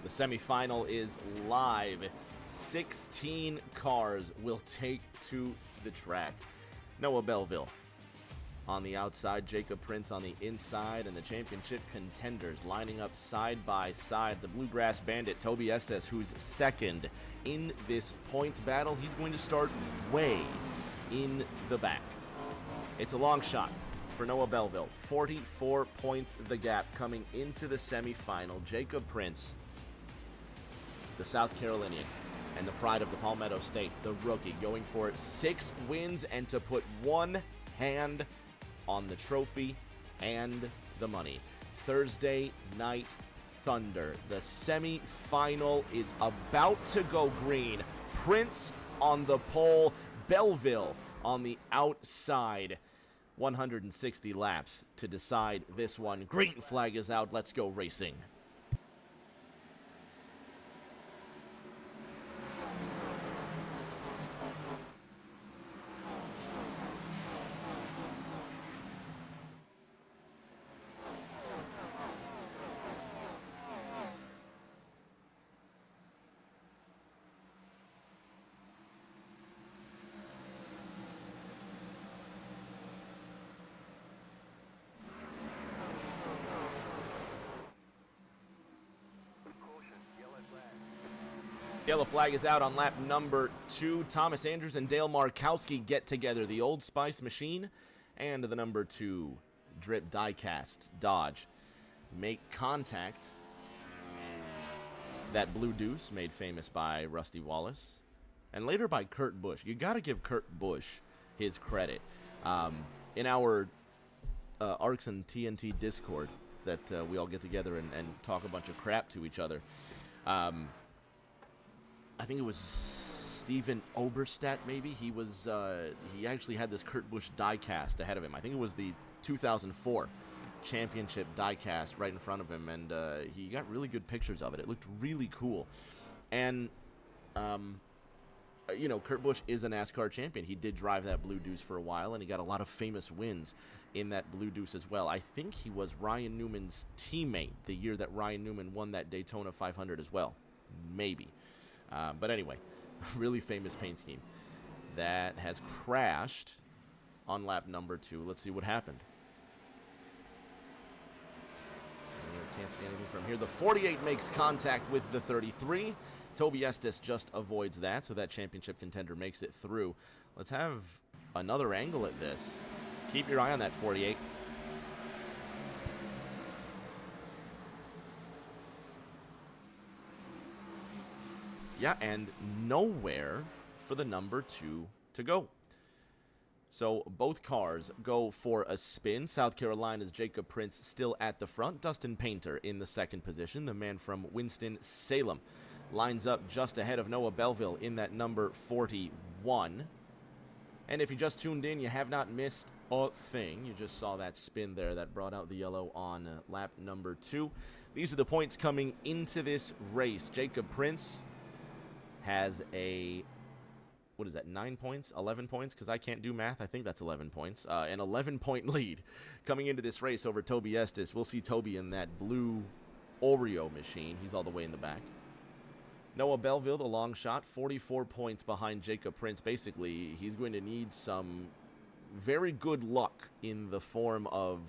The semifinal is live. 16 cars will take to the track. Noah Belleville on the outside, Jacob Prince on the inside, and the championship contenders lining up side by side. The Bluegrass Bandit, Toby Estes, who's second in this points battle. He's going to start way in the back. It's a long shot for Noah Belleville. 44 points the gap coming into the semifinal. Jacob Prince, the South Carolinian, and the pride of the Palmetto State, the rookie, going for 6 wins and to put one hand on the trophy and the money. Thursday Night Thunder. The semi-final is about to go green. Prince on the pole, Belleville on the outside. 160 laps to decide this one. Green flag is out. Let's go racing. Yellow flag is out on lap number 2. Thomas Andrews and Dale Markowski get together. The Old Spice machine and the number 2 Drip Diecast Dodge make contact. That Blue Deuce, made famous by Rusty Wallace and later by Kurt Busch. You got to give Kurt Busch his credit. In our ARCs and TNT Discord that we all get together and talk a bunch of crap to each other, I think it was Steven Oberstadt, maybe. He actually had this Kurt Busch diecast ahead of him. I think it was the 2004 championship diecast right in front of him, and he got really good pictures of it. It looked really cool. And, Kurt Busch is a NASCAR champion. He did drive that Blue Deuce for a while, and he got a lot of famous wins in that Blue Deuce as well. I think he was Ryan Newman's teammate the year that Ryan Newman won that Daytona 500 as well. Maybe. But anyway, really famous paint scheme. That has crashed on lap number 2. Let's see what happened. Can't see anything from here. The 48 makes contact with the 33. Toby Estes just avoids that, so that championship contender makes it through. Let's have another angle at this. Keep your eye on that 48. Yeah, and nowhere for the number 2 to go. So both cars go for a spin. South Carolina's Jacob Prince still at the front. Dustin Painter in the second position. The man from Winston-Salem lines up just ahead of Noah Belleville in that number 41. And if you just tuned in, you have not missed a thing. You just saw that spin there that brought out the yellow on lap number 2. These are the points coming into this race. Jacob Prince has a, 9 points? 11 points? Because I can't do math. I think that's 11 points. An 11-point lead coming into this race over Toby Estes. We'll see Toby in that blue Oreo machine. He's all the way in the back. Noah Belleville, the long shot, 44 points behind Jacob Prince. Basically, he's going to need some very good luck in the form of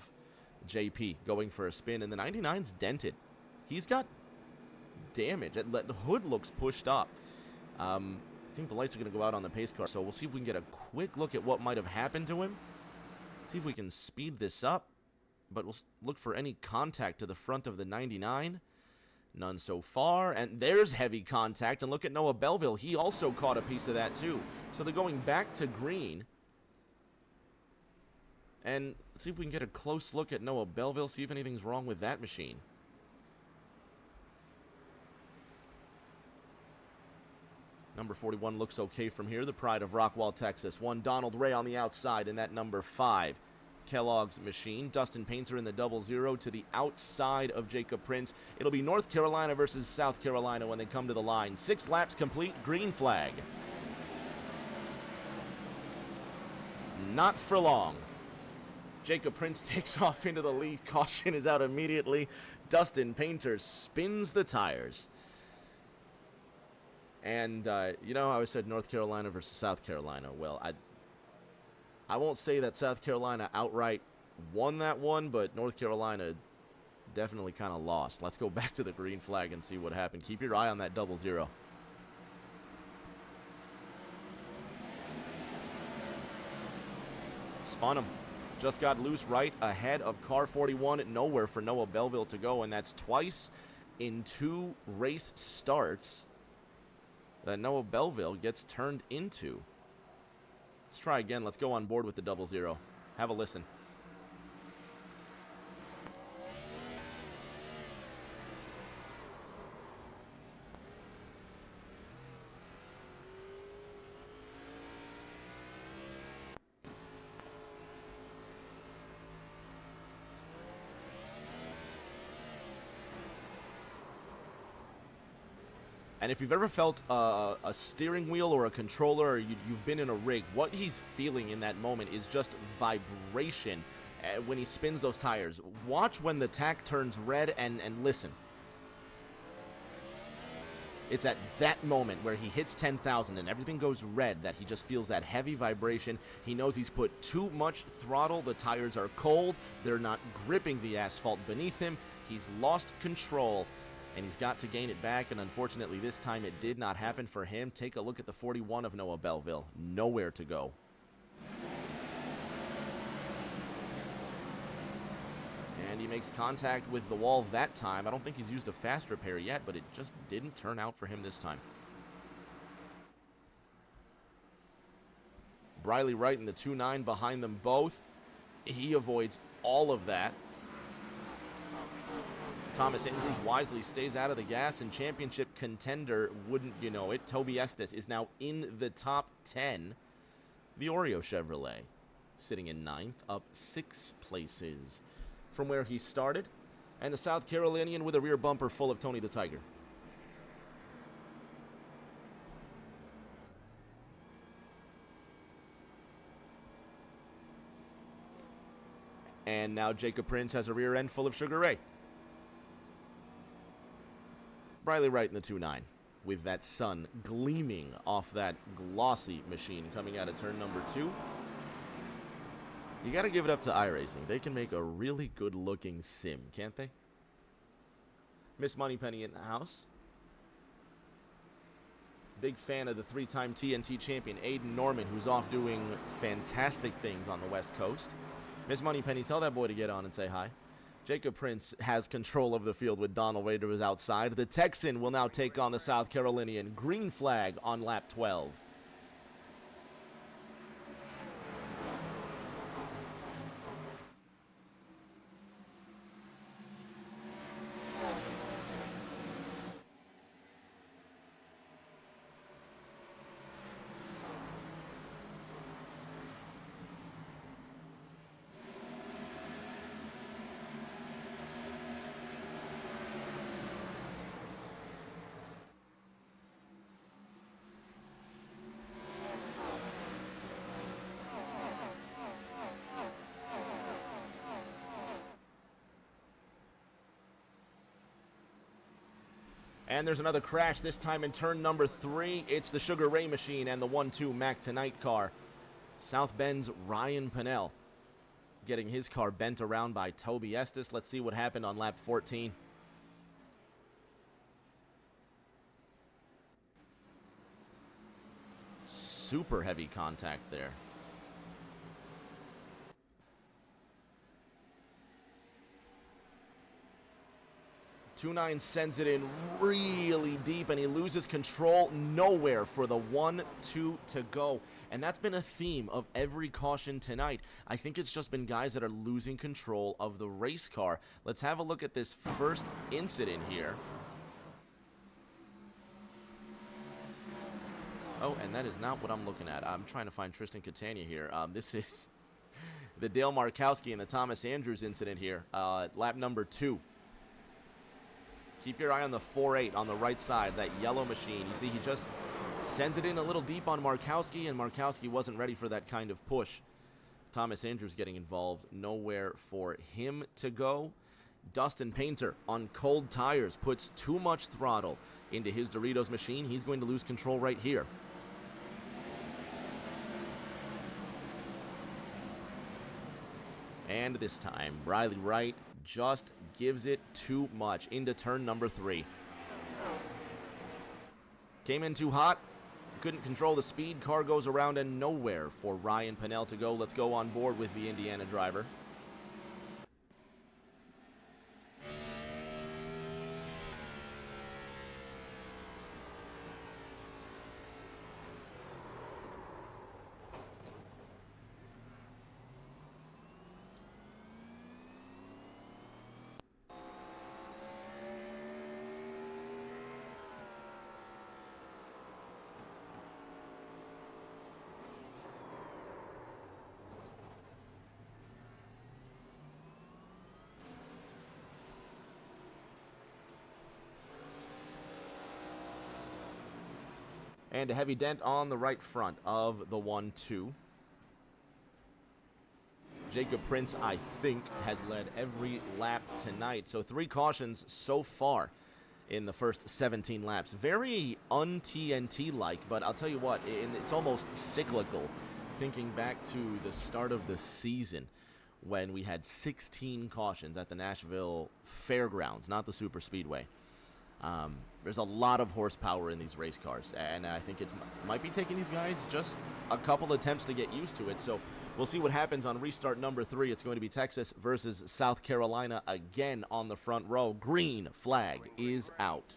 JP going for a spin. And the 99's dented. He's got damage. The hood looks pushed up. I think the lights are going to go out on the pace car, so we'll see if we can get a quick look at what might have happened to him. See if we can speed this up, but we'll look for any contact to the front of the 99. None so far, and there's heavy contact, and look at Noah Belleville. He also caught a piece of that too. So they're going back to green. And let's see if we can get a close look at Noah Belleville, see if anything's wrong with that machine. Number 41 looks okay from here. The pride of Rockwall, Texas. One Donald Ray on the outside in that number 5 Kellogg's machine. Dustin Painter in the 00 to the outside of Jacob Prince. It'll be North Carolina versus South Carolina when they come to the line. 6 laps complete. Green flag. Not for long. Jacob Prince takes off into the lead. Caution is out immediately. Dustin Painter spins the tires. And, you know how I said North Carolina versus South Carolina? Well, I won't say that South Carolina outright won that one, but North Carolina definitely kind of lost. Let's go back to the green flag and see what happened. Keep your eye on that 00. Spun him. Just got loose right ahead of car 41. Nowhere for Noah Belleville to go, and that's twice in 2 race starts that Noah Belleville gets turned into. Let's try again. Let's go on board with the 00. Have a listen. And if you've ever felt a steering wheel or a controller, or you've been in a rig, what he's feeling in that moment is just vibration when he spins those tires. Watch when the tach turns red and listen. It's at that moment where he hits 10,000 and everything goes red that he just feels that heavy vibration. He knows he's put too much throttle. The tires are cold. They're not gripping the asphalt beneath him. He's lost control. And he's got to gain it back, and unfortunately this time it did not happen for him. Take a look at the 41 of Noah Belleville. Nowhere to go. And he makes contact with the wall that time. I don't think he's used a fast repair yet, but it just didn't turn out for him this time. Briley Wright in the 2.9 behind them both. He avoids all of that. Thomas Andrews wisely stays out of the gas, and championship contender, wouldn't you know it, Toby Estes is now in the top 10. The Oreo Chevrolet sitting in 9th, up 6 places from where he started. And the South Carolinian with a rear bumper full of Tony the Tiger. And now Jacob Prince has a rear end full of Sugar Ray. Briley Wright in the 2.9 with that sun gleaming off that glossy machine coming out of turn number 2. You got to give it up to iRacing. They can make a really good looking sim, can't they? Miss Moneypenny in the house. Big fan of the 3-time TNT champion Aiden Norman, who's off doing fantastic things on the West Coast. Miss Moneypenny, tell that boy to get on and say hi. Jacob Prince has control of the field with Donald Rader outside. The Texan will now take on the South Carolinian. Green flag on lap 12. And there's another crash, this time in turn number 3. It's the Sugar Ray machine and the 1-2 Mac Tonight car. South Bend's Ryan Pinnell getting his car bent around by Toby Estes. Let's see what happened on lap 14. Super heavy contact there. 2.9 sends it in really deep, and he loses control. Nowhere for the 1-2 to go. And that's been a theme of every caution tonight. I think it's just been guys that are losing control of the race car. Let's have a look at this first incident here. Oh, and that is not what I'm looking at. I'm trying to find Tristan Catania here. This is the Dale Markowski and the Thomas Andrews incident here. Lap number 2. Keep your eye on the 4.8 on the right side, that yellow machine. You see, he just sends it in a little deep on Markowski, and Markowski wasn't ready for that kind of push. Thomas Andrews getting involved. Nowhere for him to go. Dustin Painter on cold tires puts too much throttle into his Doritos machine. He's going to lose control right here. And this time, Briley Wright just gives it too much into turn number 3. Came in too hot, couldn't control the speed. Car goes around and nowhere for Ryan Pennell to go. Let's go on board with the Indiana driver. And a heavy dent on the right front of the 1-2. Jacob Prince, I think, has led every lap tonight. So 3 cautions so far in the first 17 laps. Very un-TNT-like, but I'll tell you what, it's almost cyclical. Thinking back to the start of the season when we had 16 cautions at the Nashville Fairgrounds, not the Super Speedway. There's a lot of horsepower in these race cars, and I think it might be taking these guys just a couple attempts to get used to it. So we'll see what happens on restart number 3. It's going to be Texas versus South Carolina again on the front row. Green flag is out.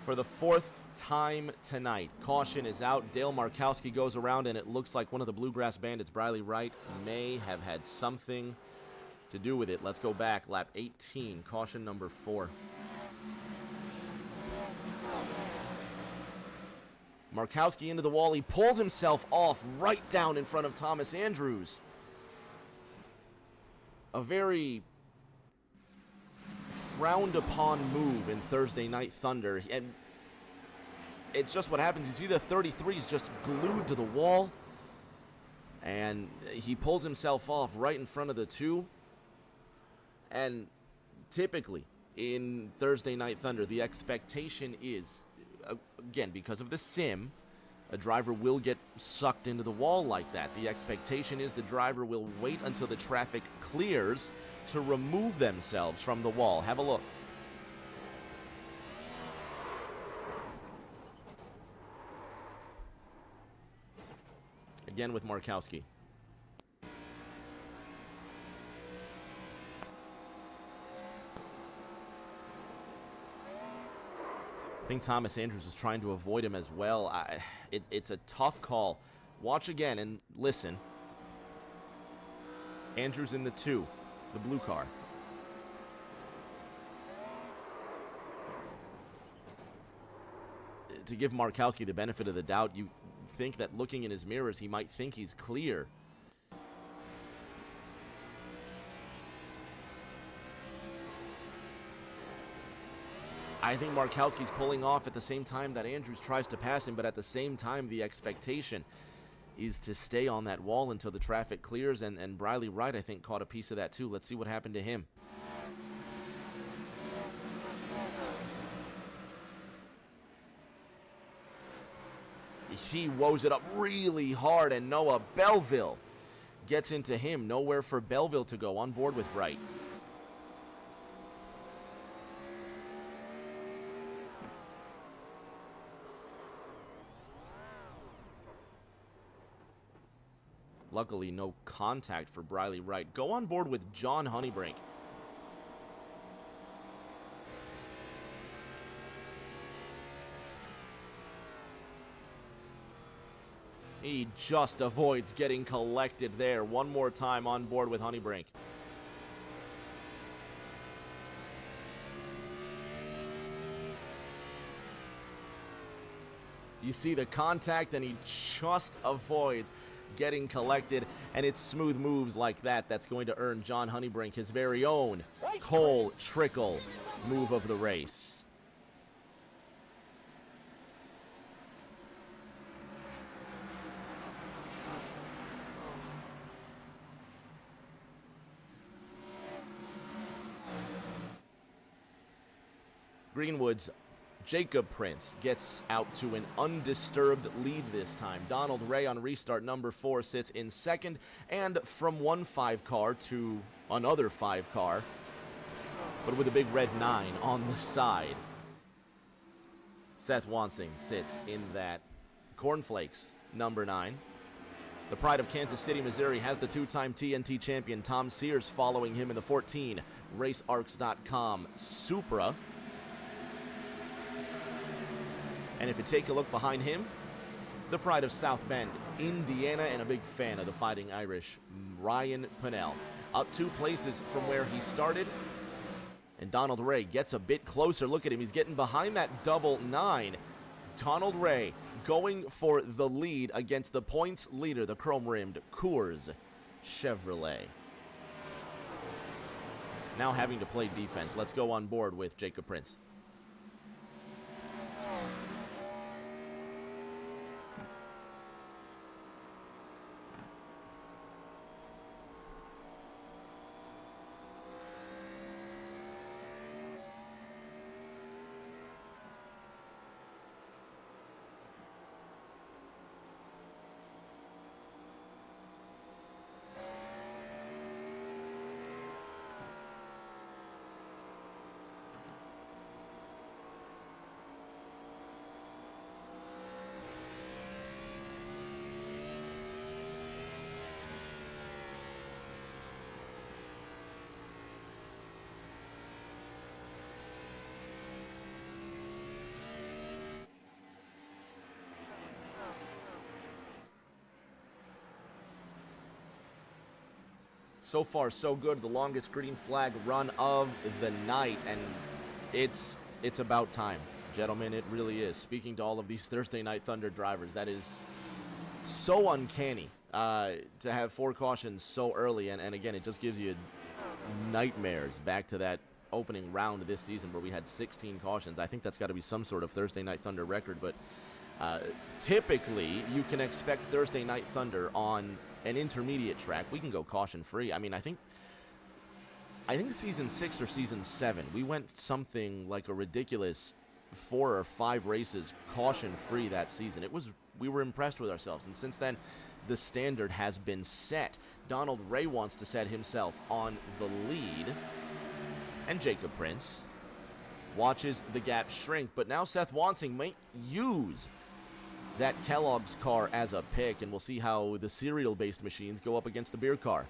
For the 4th time tonight, caution is out. Dale Markowski goes around, and it looks like one of the Bluegrass Bandits, Briley Wright, may have had something to do with it. Let's go back. Lap 18, caution number 4. Markowski into the wall. He pulls himself off right down in front of Thomas Andrews. A very frowned upon move in Thursday Night Thunder, and it's just what happens. You see the 33 is just glued to the wall, and he pulls himself off right in front of the 2. And typically in Thursday Night Thunder, the expectation is, again, because of the sim, a driver will get sucked into the wall like that. The expectation is the driver will wait until the traffic clears to remove themselves from the wall. Have a look. Again with Markowski. I think Thomas Andrews was trying to avoid him as well. It's a tough call. Watch again and listen. Andrews in the 2. The blue car. To give Markowski the benefit of the doubt, you think that looking in his mirrors, he might think he's clear. I think Markowski's pulling off at the same time that Andrews tries to pass him, but at the same time, the expectation is to stay on that wall until the traffic clears, and Briley Wright, I think, caught a piece of that too. Let's see what happened to him. He woes it up really hard, and Noah Belleville gets into him. Nowhere for Belleville to go. On board with Wright. Luckily, no contact for Briley Wright. Go on board with John Honeybrink. He just avoids getting collected there. One more time on board with Honeybrink. You see the contact, and he just avoids getting collected, and it's smooth moves like that that's going to earn John Honeybrink his very own Cole Trickle move of the race. Greenwood's Jacob Prince gets out to an undisturbed lead this time. Donald Ray on restart number 4 sits in second, and from one 5 car to another 5 car, but with a big red 9 on the side, Seth Wansing sits in that Cornflakes number 9. The pride of Kansas City, Missouri has the 2-time TNT champion Tom Sears following him in the 14 RaceArcs.com Supra. And if you take a look behind him, the pride of South Bend, Indiana, and a big fan of the Fighting Irish, Ryan Pinnell. Up 2 places from where he started. And Donald Ray gets a bit closer. Look at him. He's getting behind that double 9. Donald Ray going for the lead against the points leader, the chrome-rimmed Coors Chevrolet. Now having to play defense. Let's go on board with Jacob Prince. So far, so good. The longest green flag run of the night, and it's about time. Gentlemen, it really is. Speaking to all of these Thursday Night Thunder drivers, that is so uncanny to have 4 cautions so early, and again, it just gives you nightmares back to that opening round of this season where we had 16 cautions. I think that's got to be some sort of Thursday Night Thunder record, but typically you can expect Thursday Night Thunder on an intermediate track. We can go caution free. I mean, I think season 6 or season 7, we went something like a ridiculous 4 or 5 races caution free that season. We were impressed with ourselves, and since then the standard has been set. Donald Ray wants to set himself on the lead, and Jacob Prince watches the gap shrink, but now Seth Wansing might use that Kellogg's car as a pick, and we'll see how the cereal-based machines go up against the beer car.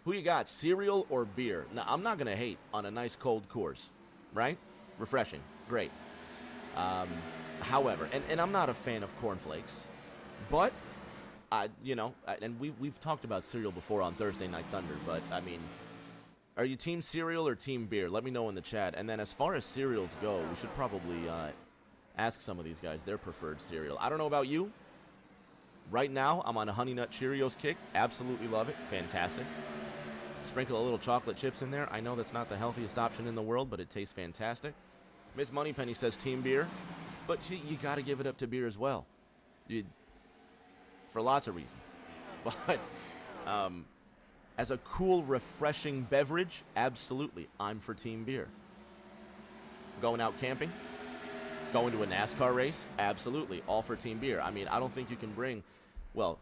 Who you got, cereal or beer? Now, I'm not going to hate on a nice cold Coors, right? Refreshing, great. However, and I'm not a fan of cornflakes, but, and we've talked about cereal before on Thursday Night Thunder, but, I mean, are you team cereal or team beer? Let me know in the chat. And then as far as cereals go, we should probably ask some of these guys their preferred cereal. I don't know about you. Right now, I'm on a Honey Nut Cheerios kick. Absolutely love it. Fantastic. Sprinkle a little chocolate chips in there. I know that's not the healthiest option in the world, but it tastes fantastic. Miss Moneypenny says team beer. But see, you got to give it up to beer as well. For lots of reasons. But as a cool, refreshing beverage, absolutely, I'm for team beer. Going out camping? Going to a NASCAR race? Absolutely. All for team beer. I mean, I don't think you can bring, well,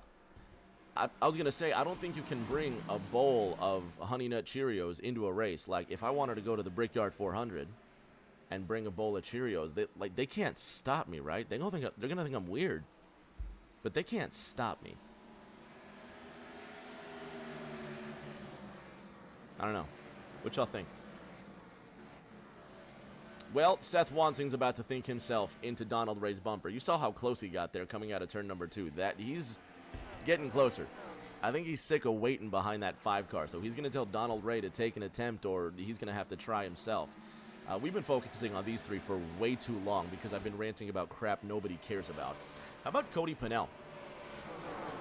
I was going to say, I don't think you can bring a bowl of Honey Nut Cheerios into a race. Like, if I wanted to go to the Brickyard 400 and bring a bowl of Cheerios, they can't stop me, right? They're going to think I'm weird. But they can't stop me. I don't know. What y'all think? Well, Seth Wansing's about to think himself into Donald Ray's bumper. You saw how close he got there coming out of turn number 2. That he's getting closer. I think he's sick of waiting behind that 5 car. So he's going to tell Donald Ray to take an attempt, or he's going to have to try himself. We've been focusing on these three for way too long because I've been ranting about crap nobody cares about. How about Cody Pennell?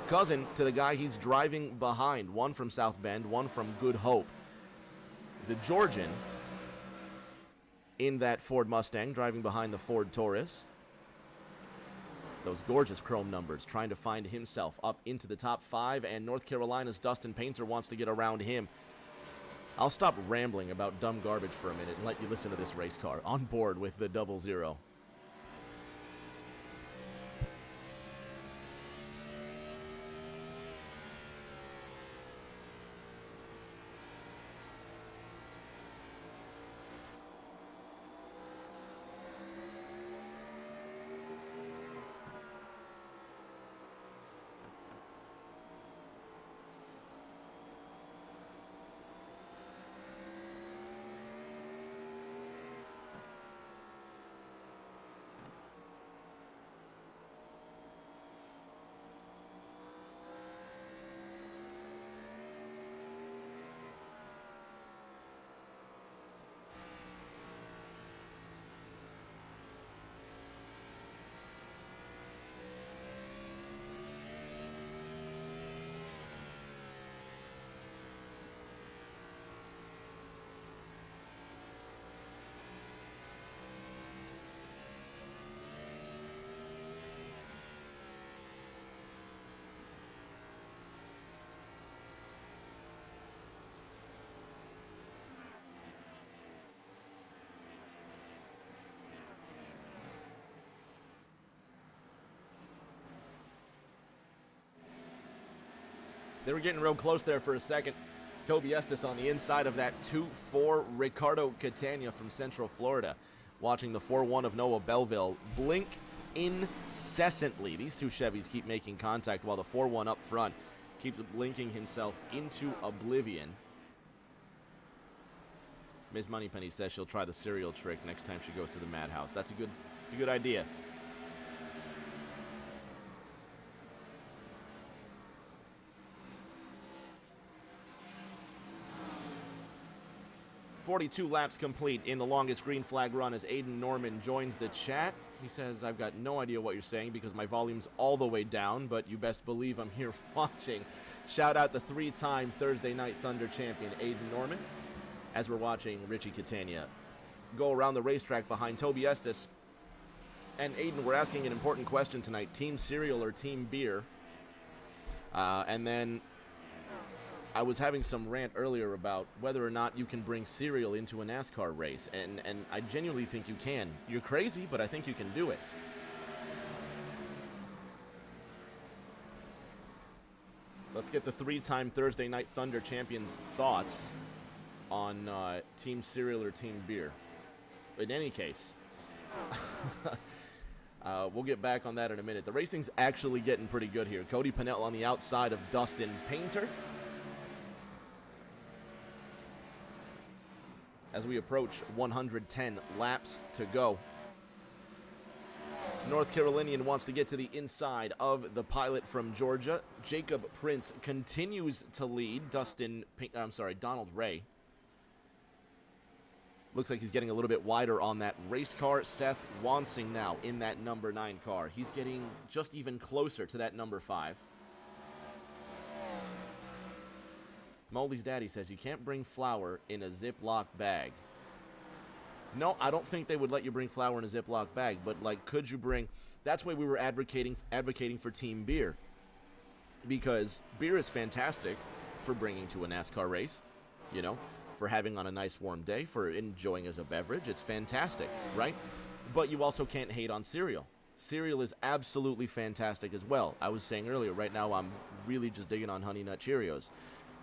Cousin to the guy he's driving behind. One from South Bend, one from Good Hope. The Georgian in that Ford Mustang driving behind the Ford Taurus. Those gorgeous chrome numbers, trying to find himself up into the top 5, and North Carolina's Dustin Painter wants to get around him. I'll stop rambling about dumb garbage for a minute and let you listen to this race car. On board with the 00. They were getting real close there for a second. Toby Estes on the inside of that 2-4 Ricardo Catania from Central Florida. Watching the 4-1 of Noah Belleville blink incessantly. These two Chevys keep making contact while the 4-1 up front keeps blinking himself into oblivion. Ms. Moneypenny says she'll try the cereal trick next time she goes to the Madhouse. That's a good idea. .42 laps complete in the longest green flag run as Aiden Norman joins the chat. He says, I've got no idea what you're saying because my volume's all the way down, but you best believe I'm here watching. Shout out the 3-time Thursday Night Thunder champion, Aiden Norman, as we're watching Richie Catania go around the racetrack behind Toby Estes. And Aiden, we're asking an important question tonight, team cereal or team beer? And then I was having some rant earlier about whether or not you can bring cereal into a NASCAR race, and I genuinely think you can. You're crazy, but I think you can do it. Let's get the 3-time Thursday Night Thunder champions' thoughts on team cereal or team beer. In any case, we'll get back on that in a minute. The racing's actually getting pretty good here. Cody Pennell on the outside of Dustin Painter. As we approach 110 laps to go. North Carolinian wants to get to the inside of the pilot from Georgia. Jacob Prince continues to lead. Donald Ray. Looks like he's getting a little bit wider on that race car. Seth Wansing now in that number 9 car. He's getting just even closer to that number 5. Moldy's daddy says you can't bring flour in a Ziploc bag. No, I don't think they would let you bring flour in a Ziploc bag, but like, could you bring? That's why we were advocating for team beer, because beer is fantastic for bringing to a NASCAR race, you know, for having on a nice warm day, for enjoying as a beverage. It's fantastic, right? But you also can't hate on cereal. Cereal is absolutely fantastic as well. I was saying earlier, right now I'm really just digging on Honey Nut Cheerios.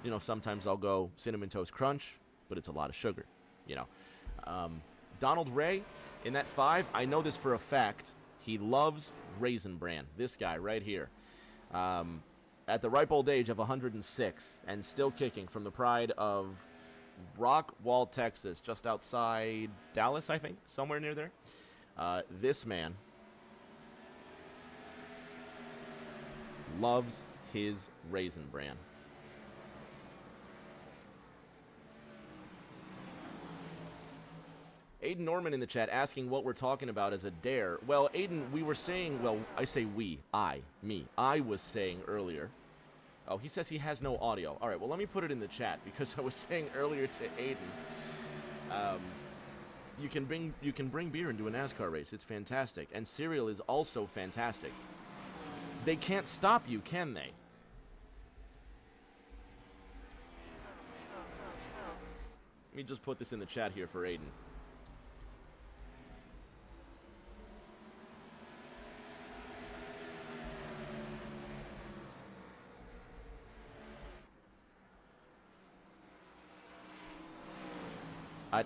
You know, sometimes I'll go Cinnamon Toast Crunch, but it's a lot of sugar, you know. Donald Ray in that 5, I know this for a fact. He loves Raisin Bran, this guy right here. At the ripe old age of 106 and still kicking from the pride of Rockwall, Texas, just outside Dallas, I think, somewhere near there. This man loves his Raisin Bran. Aiden Norman in the chat asking what we're talking about as a dare. Well, Aiden, we were saying, well, I say we, I was saying earlier. Oh, he says he has no audio. All right, well, let me put it in the chat because I was saying earlier to Aiden, you can bring beer into a NASCAR race. It's fantastic. And cereal is also fantastic. They can't stop you, can they? Let me just put this in the chat here for Aiden.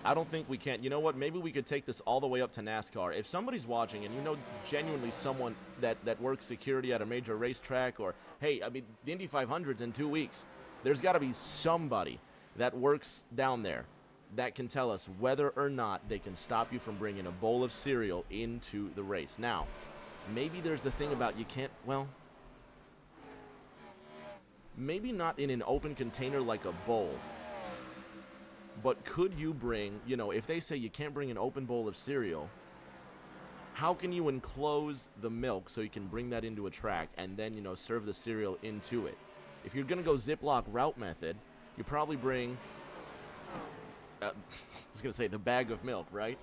I don't think we can. You know what? Maybe we could take this all the way up to NASCAR. If somebody's watching and you know genuinely someone that works security at a major racetrack, or, hey, I mean, the Indy 500's in 2 weeks. There's got to be somebody that works down there that can tell us whether or not they can stop you from bringing a bowl of cereal into the race. Now, maybe there's the thing about you can't, well, maybe not in an open container like a bowl. But could you bring, you know, if they say you can't bring an open bowl of cereal, how can you enclose the milk so you can bring that into a track and then, you know, serve the cereal into it? If you're going to go Ziploc route method, you probably bring, I was going to say the bag of milk, right?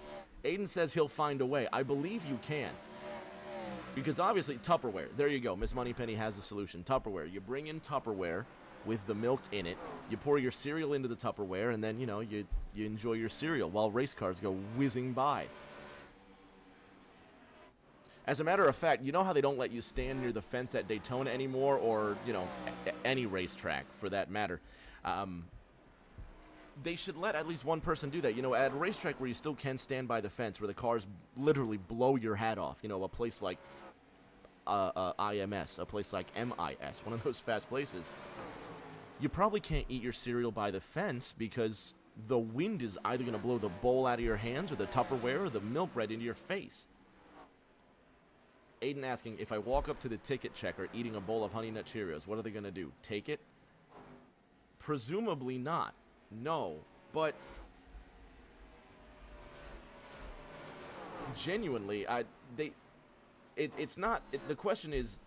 Aiden says he'll find a way. I believe you can. Because obviously, Tupperware. There you go. Miss Moneypenny has the solution. Tupperware. You bring in Tupperware with the milk in it. You pour your cereal into the Tupperware, and then, you know, you enjoy your cereal while race cars go whizzing by. As a matter of fact, you know how they don't let you stand near the fence at Daytona anymore, or, you know, any racetrack for that matter? They should let at least one person do that. You know, at a racetrack where you still can stand by the fence, where the cars literally blow your hat off. You know, a place like IMS, a place like MIS, one of those fast places. You probably can't eat your cereal by the fence because the wind is either going to blow the bowl out of your hands or the Tupperware or the milk right into your face. Aiden asking, if I walk up to the ticket checker eating a bowl of Honey Nut Cheerios, what are they going to do? Take it? Presumably not. No. But genuinely, it's not, the question is,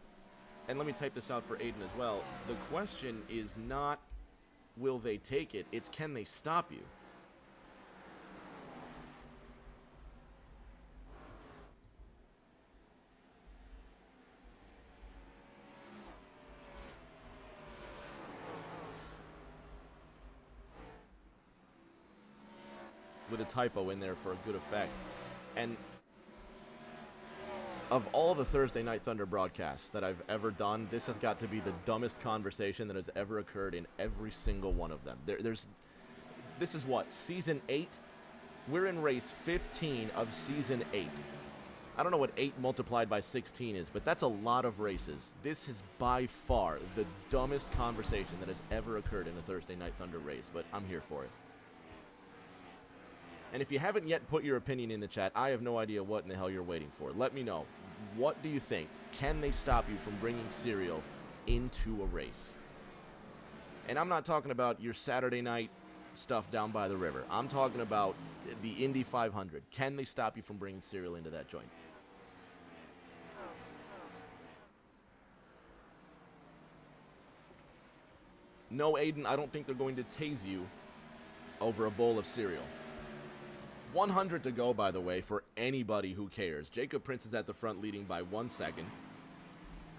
and let me type this out for Aiden as well. The question is not, will they take it? It's, can they stop you? With a typo in there for a good effect. And of all the Thursday Night Thunder broadcasts that I've ever done, this has got to be the dumbest conversation that has ever occurred in every single one of them. This is what, season 8? We're in race 15 of season 8. I don't know what 8 multiplied by 16 is, but that's a lot of races. This is by far the dumbest conversation that has ever occurred in a Thursday Night Thunder race, but I'm here for it. And if you haven't yet put your opinion in the chat, I have no idea what in the hell you're waiting for. Let me know. What do you think? Can they stop you from bringing cereal into a race? And I'm not talking about your Saturday night stuff down by the river. I'm talking about the Indy 500. Can they stop you from bringing cereal into that joint? No, Aiden, I don't think they're going to tase you over a bowl of cereal. 100 to go, by the way, for anybody who cares. Jacob Prince is at the front leading by 1 second.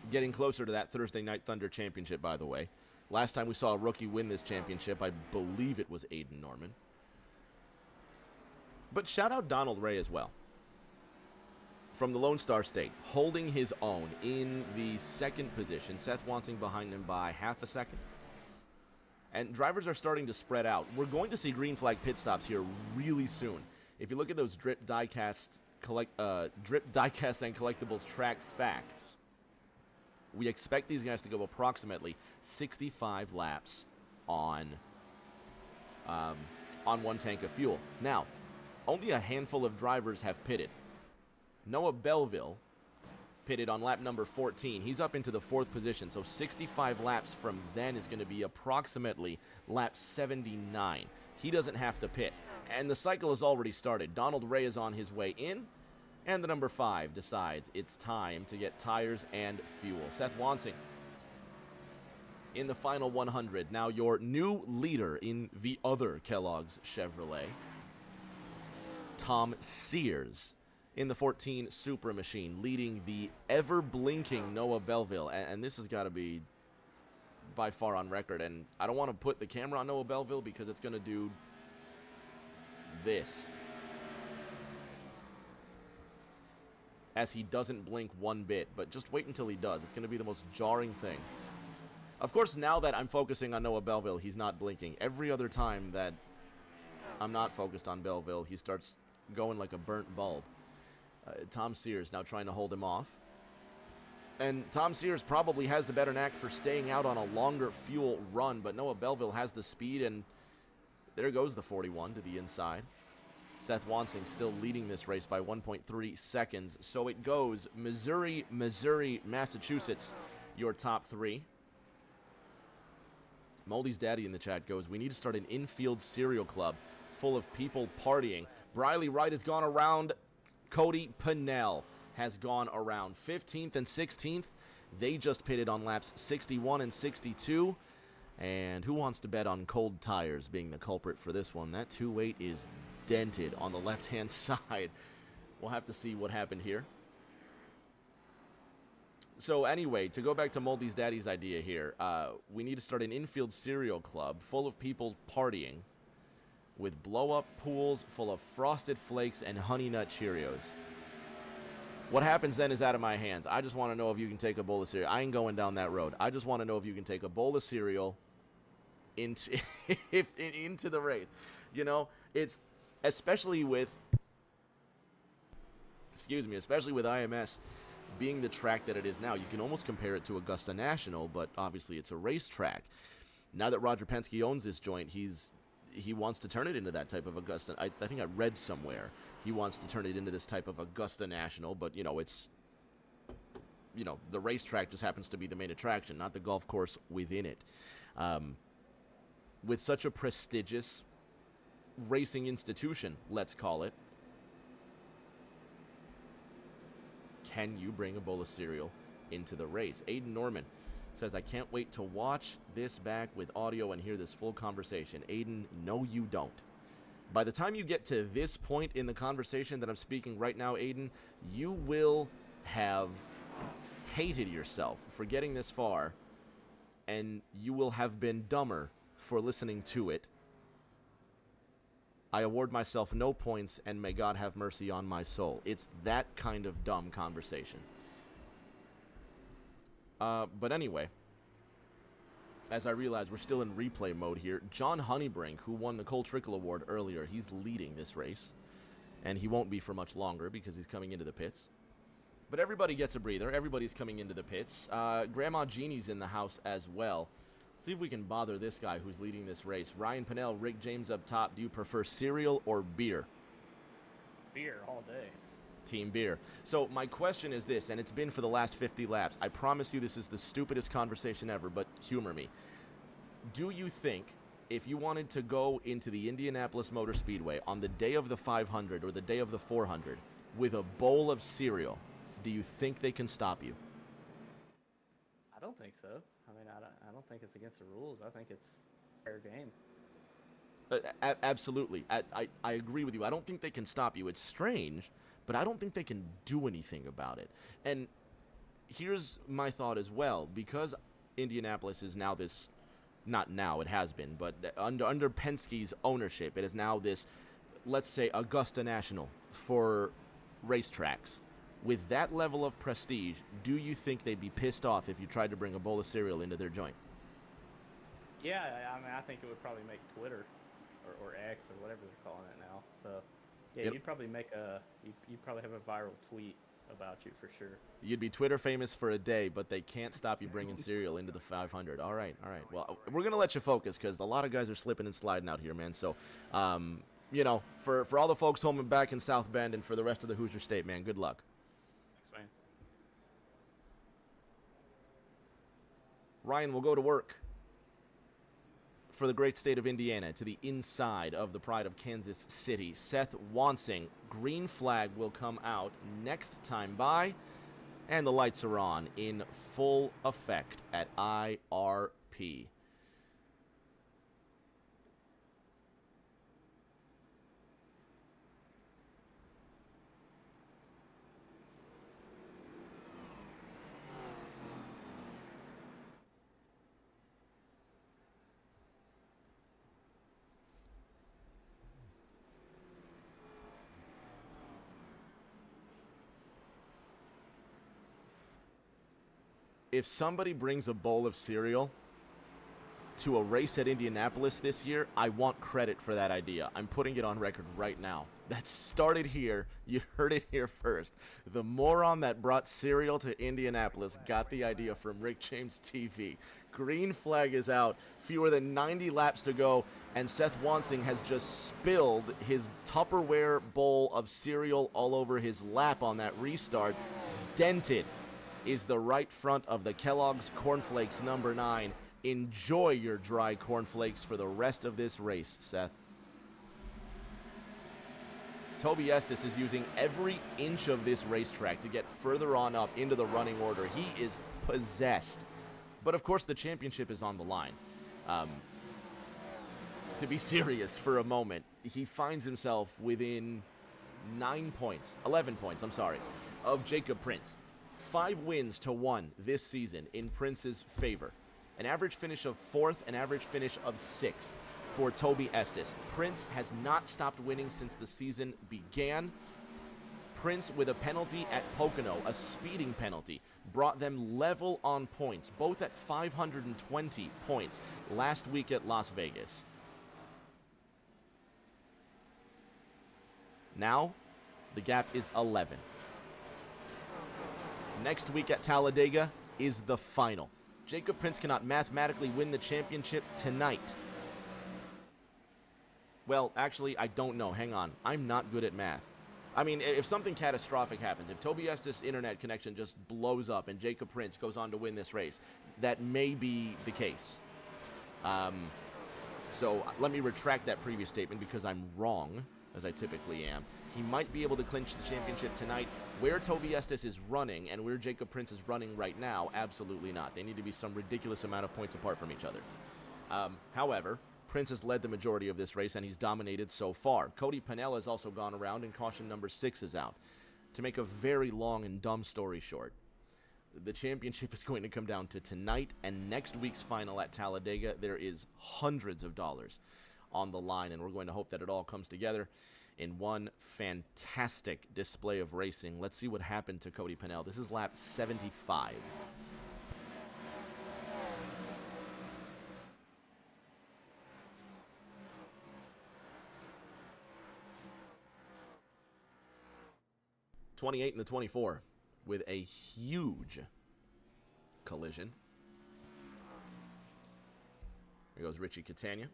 Getting closer to that Thursday Night Thunder championship, by the way. Last time we saw a rookie win this championship, I believe it was Aiden Norman. But shout out Donald Ray as well. From the Lone Star State, holding his own in the second position. Seth Wansing behind him by half a second. And drivers are starting to spread out. We're going to see green flag pit stops here really soon. If you look at those drip diecast and collectibles track facts, we expect these guys to go approximately 65 laps on one tank of fuel. Now, only a handful of drivers have pitted. Noah Belleville pitted on lap number 14. He's up into the 4th position, so 65 laps from then is going to be approximately lap 79. he doesn't have to pit. And the cycle has already started. Donald Ray is on his way in, and the number 5 decides it's time to get tires and fuel. Seth Wansing in the final 100. Now your new leader in the other Kellogg's Chevrolet, Tom Sears, in the 14 Supra Machine, leading the ever-blinking Noah Belleville. And this has got to be by far on record. And I don't want to put the camera on Noah Belleville because it's going to do this, as he doesn't blink one bit. But just wait until he does. It's going to be the most jarring thing. Of course, now that I'm focusing on Noah Belleville, he's not blinking. Every other time that I'm not focused on Belleville, he starts going like a burnt bulb. Tom Sears now trying to hold him off. And Tom Sears probably has the better knack for staying out on a longer fuel run, but Noah Belleville has the speed, and there goes the 41 to the inside. Seth Wansing still leading this race by 1.3 seconds. So it goes Missouri, Massachusetts, your top 3. Moldy's daddy in the chat goes, we need to start an infield cereal club full of people partying. Briley Wright has gone around. Cody Pinnell has gone around. 15th and 16th, they just pitted on laps 61 and 62. And who wants to bet on cold tires being the culprit for this one? That 2.8 is dented on the left-hand side. We'll have to see what happened here. So anyway, to go back to Moldy's daddy's idea here, we need to start an infield cereal club full of people partying with blow-up pools full of Frosted Flakes and Honey Nut Cheerios. What happens then is out of my hands. I just want to know if you can take a bowl of cereal. I ain't going down that road. I just want to know if you can take a bowl of cereal into the race. You know, it's especially with IMS being the track that it is now. You can almost compare it to Augusta National, but obviously it's a racetrack. Now that Roger Penske owns this joint, he wants to turn it into that type of Augusta. I think I read somewhere he wants to turn it into this type of Augusta National, but it's the racetrack just happens to be the main attraction, not the golf course within it. With such a prestigious racing institution, let's call it, can you bring a bowl of cereal into the race? Aiden Norman says, I can't wait to watch this back with audio and hear this full conversation. Aiden, no you don't. By the time you get to this point in the conversation that I'm speaking right now, Aiden, you will have hated yourself for getting this far, and you will have been dumber for listening to it. I award myself no points, and may God have mercy on my soul. It's that kind of dumb conversation. But anyway, as I realize we're still in replay mode here, John Honeybrink, who won the Cole Trickle Award earlier, he's leading this race. And he won't be for much longer because he's coming into the pits. But everybody gets a breather. Everybody's coming into the pits. Grandma Jeannie's in the house as well. Let's see if we can bother this guy who's leading this race. Ryan Pinnell, Rick James up top. Do you prefer cereal or beer? Beer all day. Team beer. So my question is this, and it's been for the last 50 laps. I promise you this is the stupidest conversation ever, but humor me. Do you think if you wanted to go into the Indianapolis Motor Speedway on the day of the 500 or the day of the 400 with a bowl of cereal, do you think they can stop you? I don't think so. I mean, I don't think it's against the rules. I think it's fair game. Absolutely. I agree with you. I don't think they can stop you. It's strange, but I don't think they can do anything about it. And here's my thought as well. Because Indianapolis is now this, not now, it has been, but under Penske's ownership, it is now this, let's say, Augusta National for racetracks. With that level of prestige, do you think they'd be pissed off if you tried to bring a bowl of cereal into their joint? Yeah, I mean, I think it would probably make Twitter or X or whatever they're calling it now. So, yeah, Yep. you'd probably you'd probably have a viral tweet about you for sure. You'd be Twitter famous for a day, but they can't stop you bringing cereal into the 500. All right. Well, we're going to let you focus because a lot of guys are slipping and sliding out here, man. So, for all the folks home and back in South Bend and for the rest of the Hoosier State, man, good luck. Thanks, man. Ryan will go to work for the great state of Indiana to the inside of the pride of Kansas City. Seth Wansing, green flag will come out next time by, and the lights are on in full effect at IRP. If somebody brings a bowl of cereal to a race at Indianapolis this year, I want credit for that idea. I'm putting it on record right now. That started here. You heard it here first. The moron that brought cereal to Indianapolis got the idea from Rick James TV. Green flag is out. Fewer than 90 laps to go, and Seth Wansing has just spilled his Tupperware bowl of cereal all over his lap on that restart. Dented is the right front of the Kellogg's Cornflakes number 9. Enjoy your dry cornflakes for the rest of this race, Seth. Toby Estes is using every inch of this racetrack to get further on up into the running order. He is possessed. But of course the championship is on the line. To be serious for a moment, he finds himself within 11 points, of Jacob Prince. 5 wins to 1 this season in Prince's favor. An average finish of 4th, an average finish of 6th for Toby Estes. Prince has not stopped winning since the season began. Prince, with a penalty at Pocono, a speeding penalty, brought them level on points, both at 520 points last week at Las Vegas. Now, the gap is 11. Next week at Talladega is the final. Jacob Prince cannot mathematically win the championship tonight. Well, actually, I don't know. Hang on. I'm not good at math. I mean, if something catastrophic happens, if Toby Estes' internet connection just blows up and Jacob Prince goes on to win this race, that may be the case. So let me retract that previous statement because I'm wrong, as I typically am. He might be able to clinch the championship tonight. Where Toby Estes is running and where Jacob Prince is running right now, absolutely not. They need to be some ridiculous amount of points apart from each other. However, Prince has led the majority of this race, and he's dominated so far. Cody Pennell has also gone around, and caution number 6 is out. To make a very long and dumb story short, the championship is going to come down to tonight and next week's final at Talladega. There is hundreds of dollars on the line, and we're going to hope that it all comes together in one fantastic display of racing. Let's see what happened to Cody Pennell. This is lap 75. '28 and the 24 with a huge collision. Here goes Richie Catania.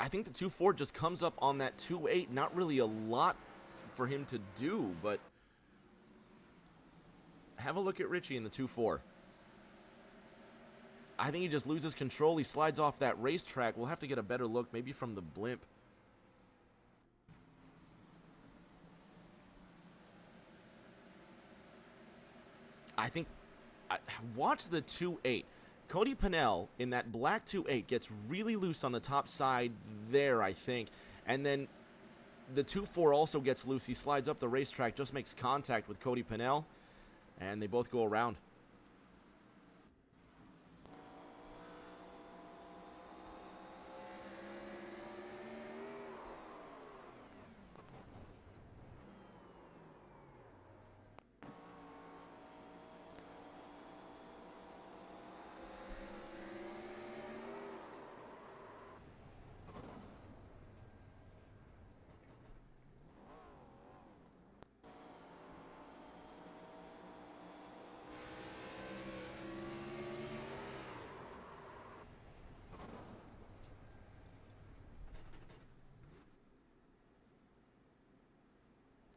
I think the 2-4 just comes up on that 2-8. Not really a lot for him to do, but have a look at Richie in the 2-4. I think he just loses control. He slides off that racetrack. We'll have to get a better look, maybe from the blimp. Watch the 2-8. Cody Pennell in that black 2-8 gets really loose on the top side there, I think. And then the 2-4 also gets loose. He slides up the racetrack, just makes contact with Cody Pennell, and they both go around.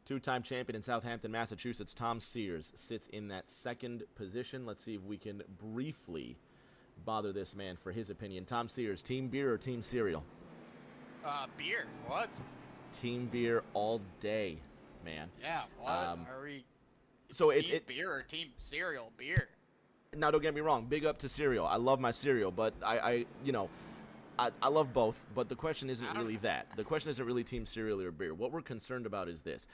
Two-time champion in Southampton, Massachusetts, Tom Sears sits in that second position. Let's see if we can briefly bother this man for his opinion. Tom Sears, team beer or team cereal? Beer. What? Team beer all day, man. Yeah, what? Are we So team beer or team cereal? Beer. Now, don't get me wrong. Big up to cereal. I love my cereal, but I love both. But the question isn't really that. The question isn't really team cereal or beer. What we're concerned about is this.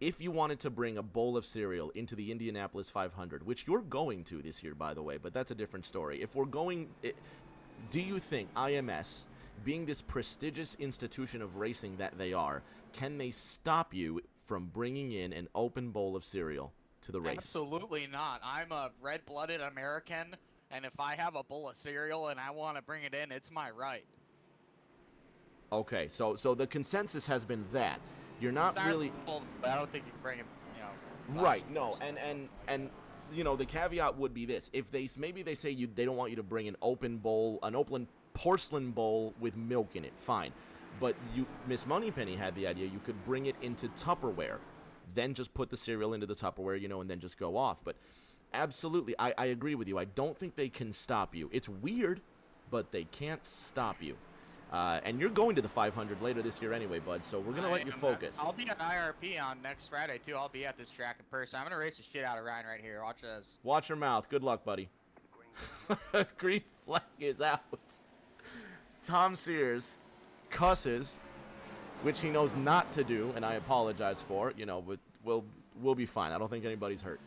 If you wanted to bring a bowl of cereal into the Indianapolis 500, which you're going to this year, by the way, but that's a different story. If we're going, do you think IMS, being this prestigious institution of racing that they are, can they stop you from bringing in an open bowl of cereal to the race? Absolutely not. I'm a red-blooded American, and if I have a bowl of cereal and I want to bring it in, it's my right. Okay, so the consensus has been that you're not really. But I don't think you can bring it. Right. No, and the caveat would be this: if they say they don't want you to bring an open bowl, an open porcelain bowl with milk in it, fine. But Miss Moneypenny had the idea you could bring it into Tupperware, then just put the cereal into the Tupperware, and then just go off. But absolutely, I agree with you. I don't think they can stop you. It's weird, but they can't stop you. And you're going to the 500 later this year anyway, bud, so we're going to let you focus. I'll be at IRP on next Friday, too. I'll be at this track in person. I'm going to race the shit out of Ryan right here. Watch this. Watch your mouth. Good luck, buddy. Green flag is out. Tom Sears cusses, which he knows not to do, and I apologize for, but we'll be fine. I don't think anybody's hurt.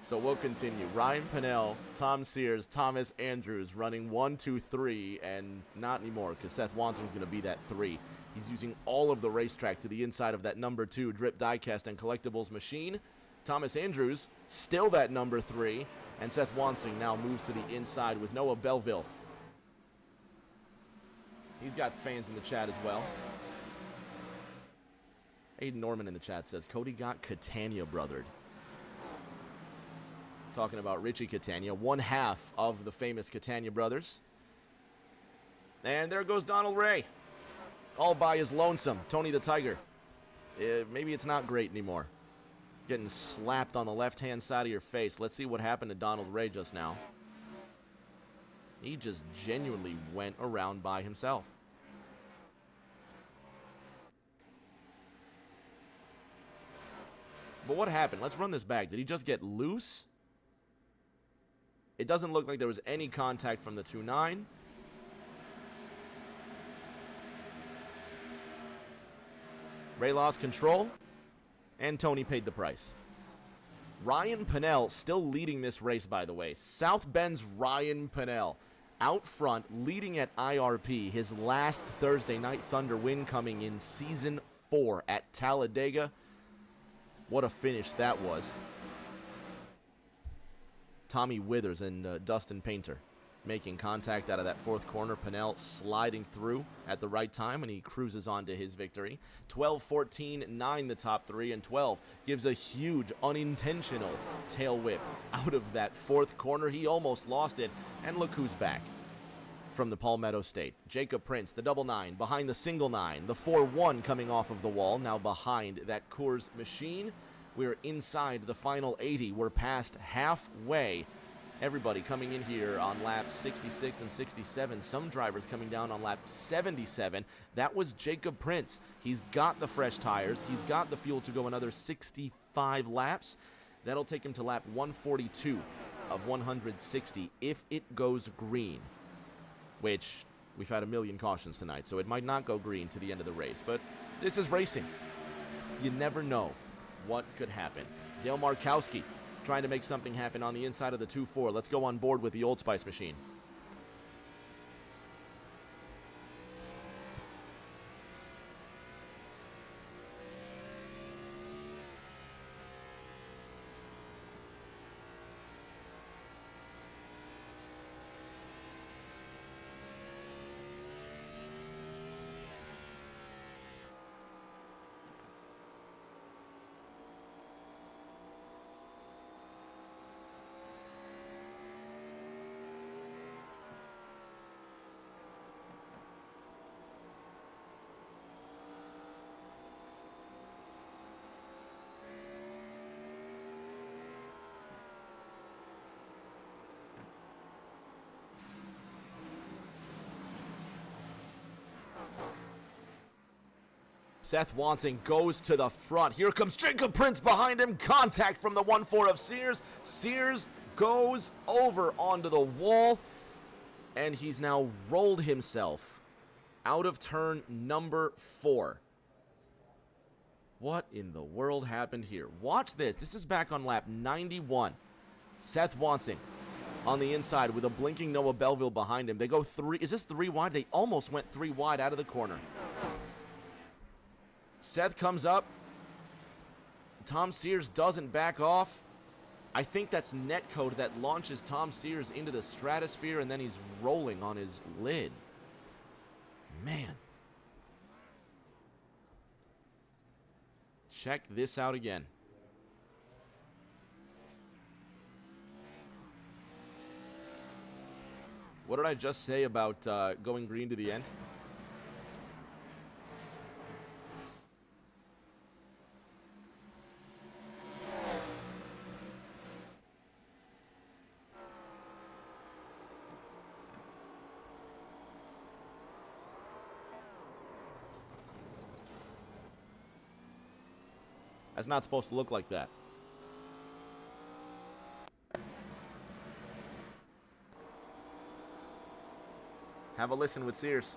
So we'll continue. Ryan Pennell, Tom Sears, Thomas Andrews running 1, 2, 3, and not anymore because Seth Wansing's going to be that 3. He's using all of the racetrack to the inside of that number 2 drip diecast and collectibles machine. Thomas Andrews still that number 3, and Seth Wansing now moves to the inside with Noah Belleville. He's got fans in the chat as well. Aiden Norman in the chat says, Cody got Catania brothered. Talking about Richie Catania, one half of the famous Catania brothers. And there goes Donald Ray. All by his lonesome. Tony the Tiger. Maybe it's not great anymore. Getting slapped on the left-hand side of your face. Let's see what happened to Donald Ray just now. He just genuinely went around by himself. But what happened? Let's run this back. Did he just get loose? It doesn't look like there was any contact from the 2-9. Ray lost control, and Tony paid the price. Ryan Pennell still leading this race, by the way. South Bend's Ryan Pennell out front, leading at IRP. His last Thursday Night Thunder win coming in Season 4 at Talladega. What a finish that was. Tommy Withers and Dustin Painter making contact out of that fourth corner. Pennell sliding through at the right time, and he cruises on to his victory. 12-14-9 the top 3, and 12 gives a huge unintentional tail whip out of that fourth corner. He almost lost it, and look who's back from the Palmetto State. Jacob Prince, the double 9, behind the single 9. The 4-1 coming off of the wall, now behind that Coors machine. We're inside the final 80. We're past halfway. Everybody coming in here on laps 66 and 67. Some drivers coming down on lap 77. That was Jacob Prince. He's got the fresh tires. He's got the fuel to go another 65 laps. That'll take him to lap 142 of 160 if it goes green, which we've had a million cautions tonight, so it might not go green to the end of the race. But this is racing. You never know what could happen. Dale Markowski trying to make something happen on the inside of the 2-4. Let's go on board with the Old Spice machine. Seth Wansing goes to the front. Here comes Jacob Prince behind him. Contact from the 1-4 of Sears. Sears goes over onto the wall, and he's now rolled himself out of turn number 4. What in the world happened here? Watch this. This is back on lap 91. Seth Wansing on the inside with a blinking Noah Belleville behind him. They go 3. Is this 3 wide? They almost went 3 wide out of the corner. Seth comes up. Tom Sears doesn't back off. I think that's netcode that launches Tom Sears into the stratosphere, and then he's rolling on his lid. Man. Check this out again. What did I just say about going green to the end? That's not supposed to look like that. Have a listen with Sears.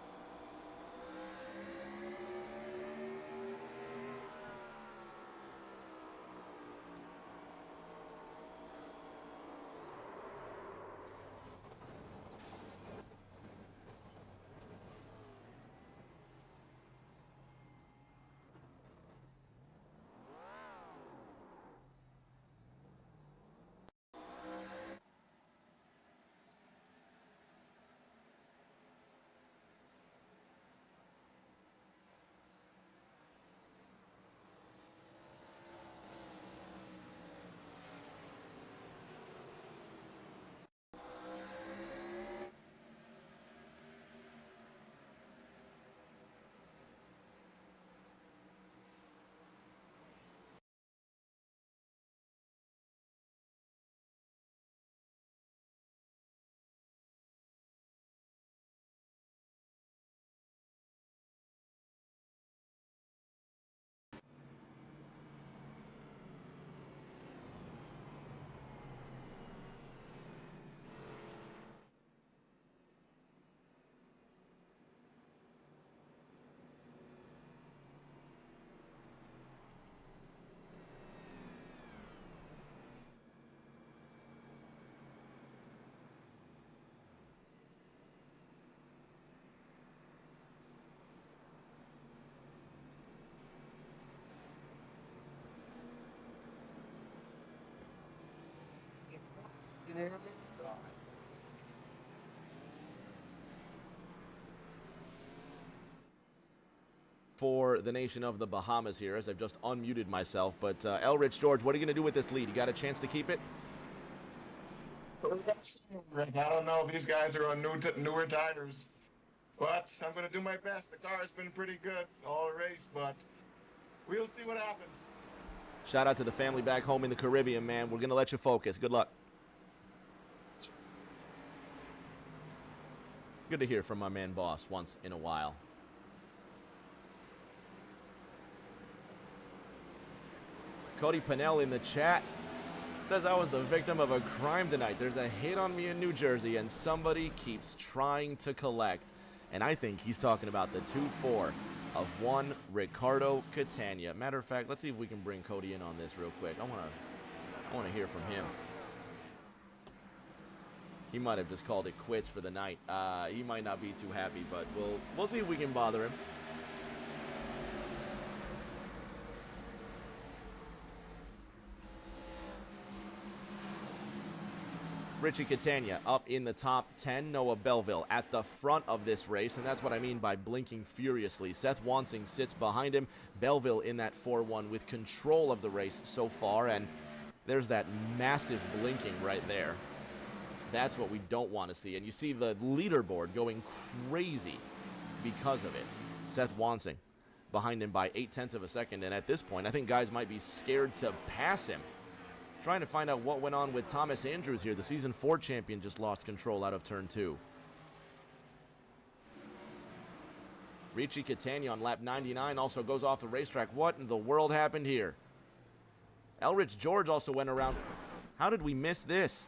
For the nation of the Bahamas here, as I've just unmuted myself. But Elrich, George, what are you going to do with this lead? You got a chance to keep it? I don't know. These guys are on newer tires. But I'm going to do my best. The car has been pretty good all race, but we'll see what happens. Shout out to the family back home in the Caribbean, man. We're going to let you focus. Good luck. Good to hear from my man Boss once in a while. Cody Pennell in the chat says I was the victim of a crime tonight. There's a hit on me in New Jersey, and somebody keeps trying to collect. And I think he's talking about the 2-4 of one Ricardo Catania. Matter of fact, let's see if we can bring Cody in on this real quick. I want to hear from him. He might have just called it quits for the night. He might not be too happy, but we'll see if we can bother him. Richie Catania up in the top 10. Noah Belleville at the front of this race, and that's what I mean by blinking furiously. Seth Wansing sits behind him. Belleville in that 4-1 with control of the race so far, and there's that massive blinking right there. That's what we don't want to see, and you see the leaderboard going crazy because of it. Seth Wansing behind him by 0.8 of a second, and at this point, I think guys might be scared to pass him. Trying to find out what went on with Thomas Andrews here. The Season 4 champion just lost control out of Turn 2. Richie Catania on lap 99 also goes off the racetrack. What in the world happened here? Elrich George also went around. How did we miss this?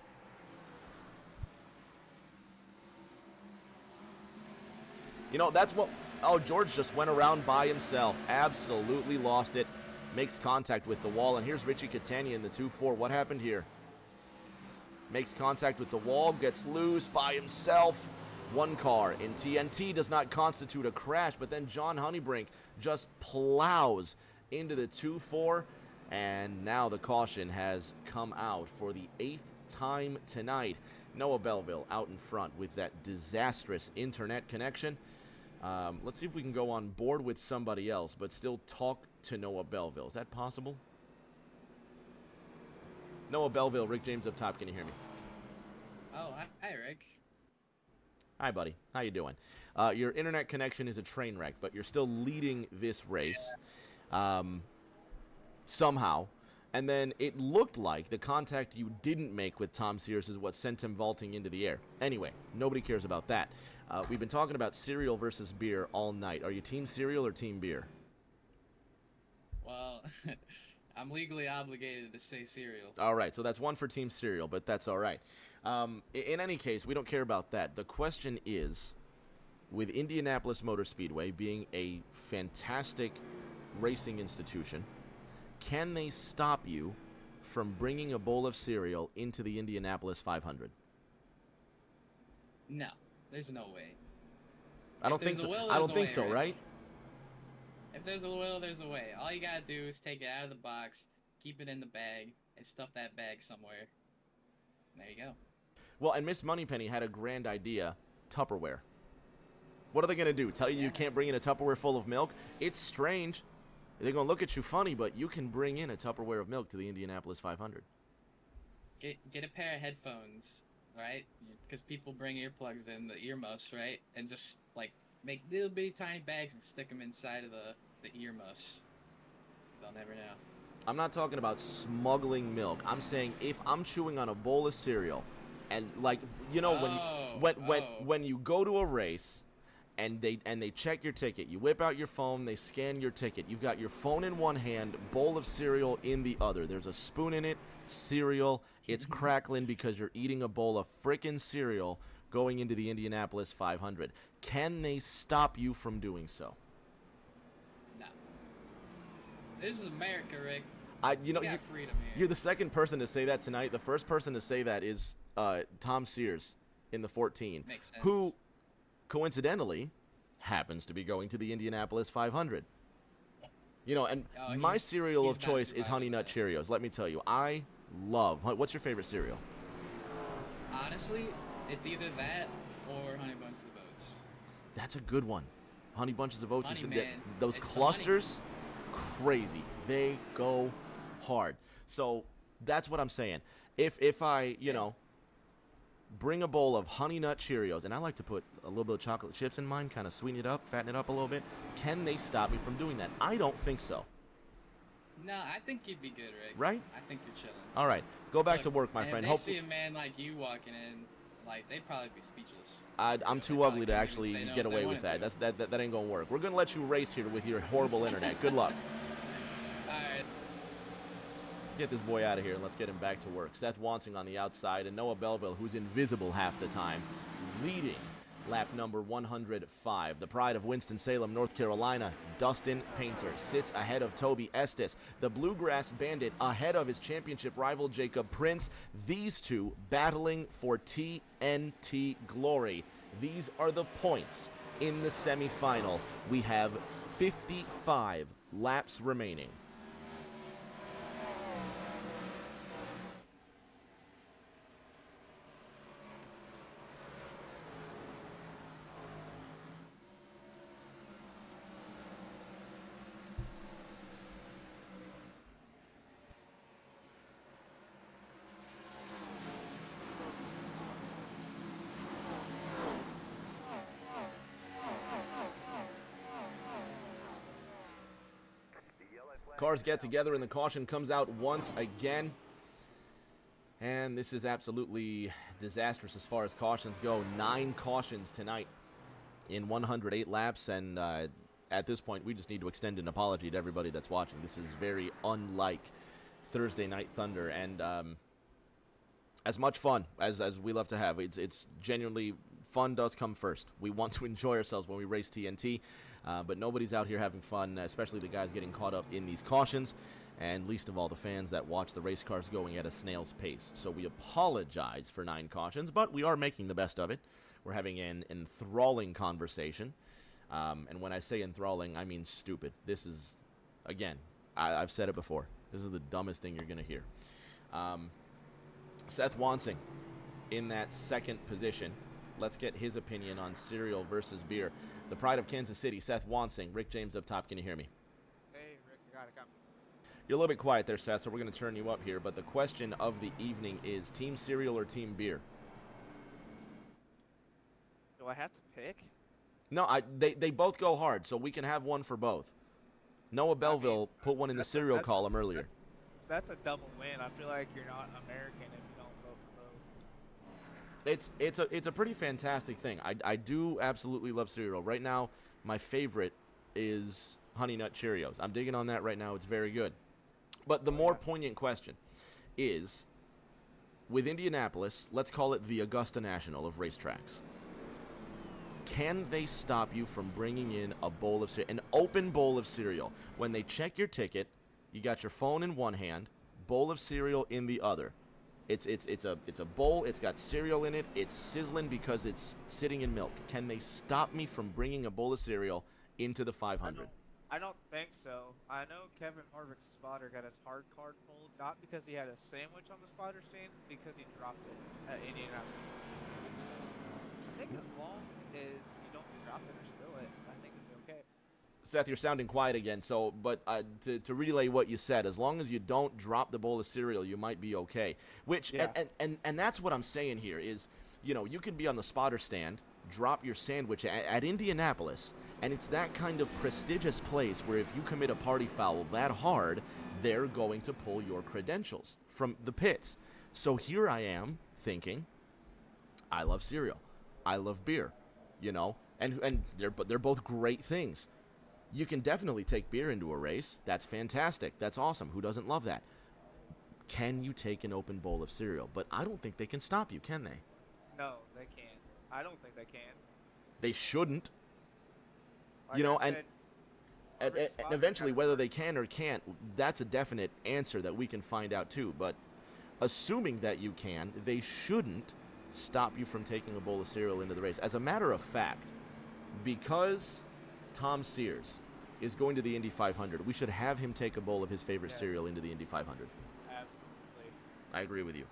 You know, that's what... Oh, George just went around by himself. Absolutely lost it. Makes contact with the wall. And here's Richie Catania in the 2-4. What happened here? Makes contact with the wall. Gets loose by himself. One car in TNT does not constitute a crash. But then John Honeybrink just plows into the 2-4. And now the caution has come out for the 8th time tonight. Noah Belleville out in front with that disastrous internet connection. Let's see if we can go on board with somebody else, but still talk to Noah Belleville. Is that possible? Noah Belleville, Rick James up top. Can you hear me? Oh, hi, Rick. Hi, buddy. How you doing? Your internet connection is a train wreck, but you're still leading this race somehow. And then it looked like the contact you didn't make with Tom Sears is what sent him vaulting into the air. Anyway, nobody cares about that. We've been talking about cereal versus beer all night. Are you team cereal or team beer? Well, I'm legally obligated to say cereal. All right, so that's one for team cereal, but that's all right. In any case, we don't care about that. The question is, with Indianapolis Motor Speedway being a fantastic racing institution, can they stop you from bringing a bowl of cereal into the Indianapolis 500? No, there's no way. I don't think so. I don't think so, right? If there's a will, there's a way. All you gotta do is take it out of the box, keep it in the bag, and stuff that bag somewhere. There you go. Well, and Miss Moneypenny had a grand idea, Tupperware. What are they going to do? Tell you you can't bring in a Tupperware full of milk? It's strange. They're going to look at you funny, but you can bring in a Tupperware of milk to the Indianapolis 500. Get a pair of headphones, right? Because people bring earplugs in, the earmuffs, right? And just, like, make little bitty tiny bags and stick them inside of the earmuffs. They'll never know. I'm not talking about smuggling milk. I'm saying if I'm chewing on a bowl of cereal, and like you know when you go to a race, and they check your ticket, you whip out your phone, they scan your ticket. You've got your phone in one hand, bowl of cereal in the other. There's a spoon in it, cereal. It's crackling because you're eating a bowl of frickin' cereal going into the Indianapolis 500. Can they stop you from doing so? No. This is America, Rick. You know, we got freedom here. You're the second person to say that tonight. The first person to say that is Tom Sears in the 14, Makes sense. who coincidentally happens to be going to the Indianapolis 500. You know, and my cereal of choice is Honey Nut Cheerios. Let me tell you, I love. What's your favorite cereal? Honestly, it's either that or Honey Bunches of Oats. That's a good one. Honey Bunches of Oats. Honey, is man. Those It's the clusters, crazy. They go hard. So that's what I'm saying. If I, you know, bring a bowl of Honey Nut Cheerios, and I like to put a little bit of chocolate chips in mine, kind of sweeten it up, fatten it up a little bit, can they stop me from doing that? I don't think so. No, I think you'd be good, Rick. Right? I think you're chilling. All right, go back Look, to work, my and friend. If Hopefully, they see a man like you walking in, like, they'd probably be speechless. I'm too ugly to actually get away with that. That ain't gonna work. We're gonna let you race here with your horrible internet. Good luck. All right. Get this boy out of here and let's get him back to work. Seth Wansing on the outside and Noah Belleville, who's invisible half the time, leading lap number 105. The pride of Winston-Salem, North Carolina, Dustin Painter sits ahead of Toby Estes. The Bluegrass Bandit ahead of his championship rival Jacob Prince. These two battling for TNT glory. These are the points in the semifinal. We have 55 laps remaining. Cars get together and the caution comes out once again. And this is absolutely disastrous as far as cautions go. 9 cautions tonight. in 108 laps, and at this point, we just need to extend an apology to everybody that's watching. This is very unlike Thursday Night Thunder, and as much fun as we love to have, it's genuinely fun does come first. We want to enjoy ourselves when we race TNT, but nobody's out here having fun, especially the guys getting caught up in these cautions, and least of all the fans that watch the race cars going at a snail's pace. So we apologize for 9 cautions, but we are making the best of it. We're having an enthralling conversation. And when I say enthralling, I mean stupid. This is, again, I've said it before. This is the dumbest thing you're going to hear. Seth Wansing in that second position. Let's get his opinion on cereal versus beer. The pride of Kansas City, Seth Wansing. Rick James up top. Can you hear me? Hey, Rick, you gotta come. You're a little bit quiet there, Seth, so we're going to turn you up here. But the question of the evening is team cereal or team beer? Do I have to pick? No, they both go hard, so we can have one for both. Noah Belleville put one in the cereal column earlier. That's a double win. I feel like you're not American if you don't vote for both. It's a pretty fantastic thing. I do absolutely love cereal. Right now, my favorite is Honey Nut Cheerios. I'm digging on that right now. It's very good. But the more poignant question is, with Indianapolis, let's call it the Augusta National of racetracks. Can they stop you from bringing in a bowl of cereal, an open bowl of cereal? When they check your ticket, you got your phone in one hand, bowl of cereal in the other. It's a bowl. It's got cereal in it. It's sizzling because it's sitting in milk. Can they stop me from bringing a bowl of cereal into the 500? I don't think so. I know Kevin Harvick's spotter got his hard card pulled, not because he had a sandwich on the spotter stand, because he dropped it at Indianapolis. I think as long as you don't drop it or spill it, I think it'll be okay. Seth, you're sounding quiet again. So, but to relay what you said, as long as you don't drop the bowl of cereal, you might be okay. Which and that's what I'm saying here is, you know, you can be on the spotter stand, drop your sandwich at Indianapolis, and it's that kind of prestigious place where if you commit a party foul that hard, they're going to pull your credentials from the pits. So here I am thinking, I love cereal, I love beer, you know, and they're both great things. You can definitely take beer into a race. That's fantastic. That's awesome. Who doesn't love that? Can you take an open bowl of cereal? But I don't think they can stop you, can they? No, they can't. I don't think they can. They shouldn't. Like You know, I and said, And, Harvick's and spotter eventually, got whether hurt. they can or can't, that's a definite answer that we can find out too. But assuming that you can, they shouldn't stop you from taking a bowl of cereal into the race. As a matter of fact, because Tom Sears is going to the Indy 500, we should have him take a bowl of his favorite Yes. cereal into the Indy 500. Absolutely. I agree with you.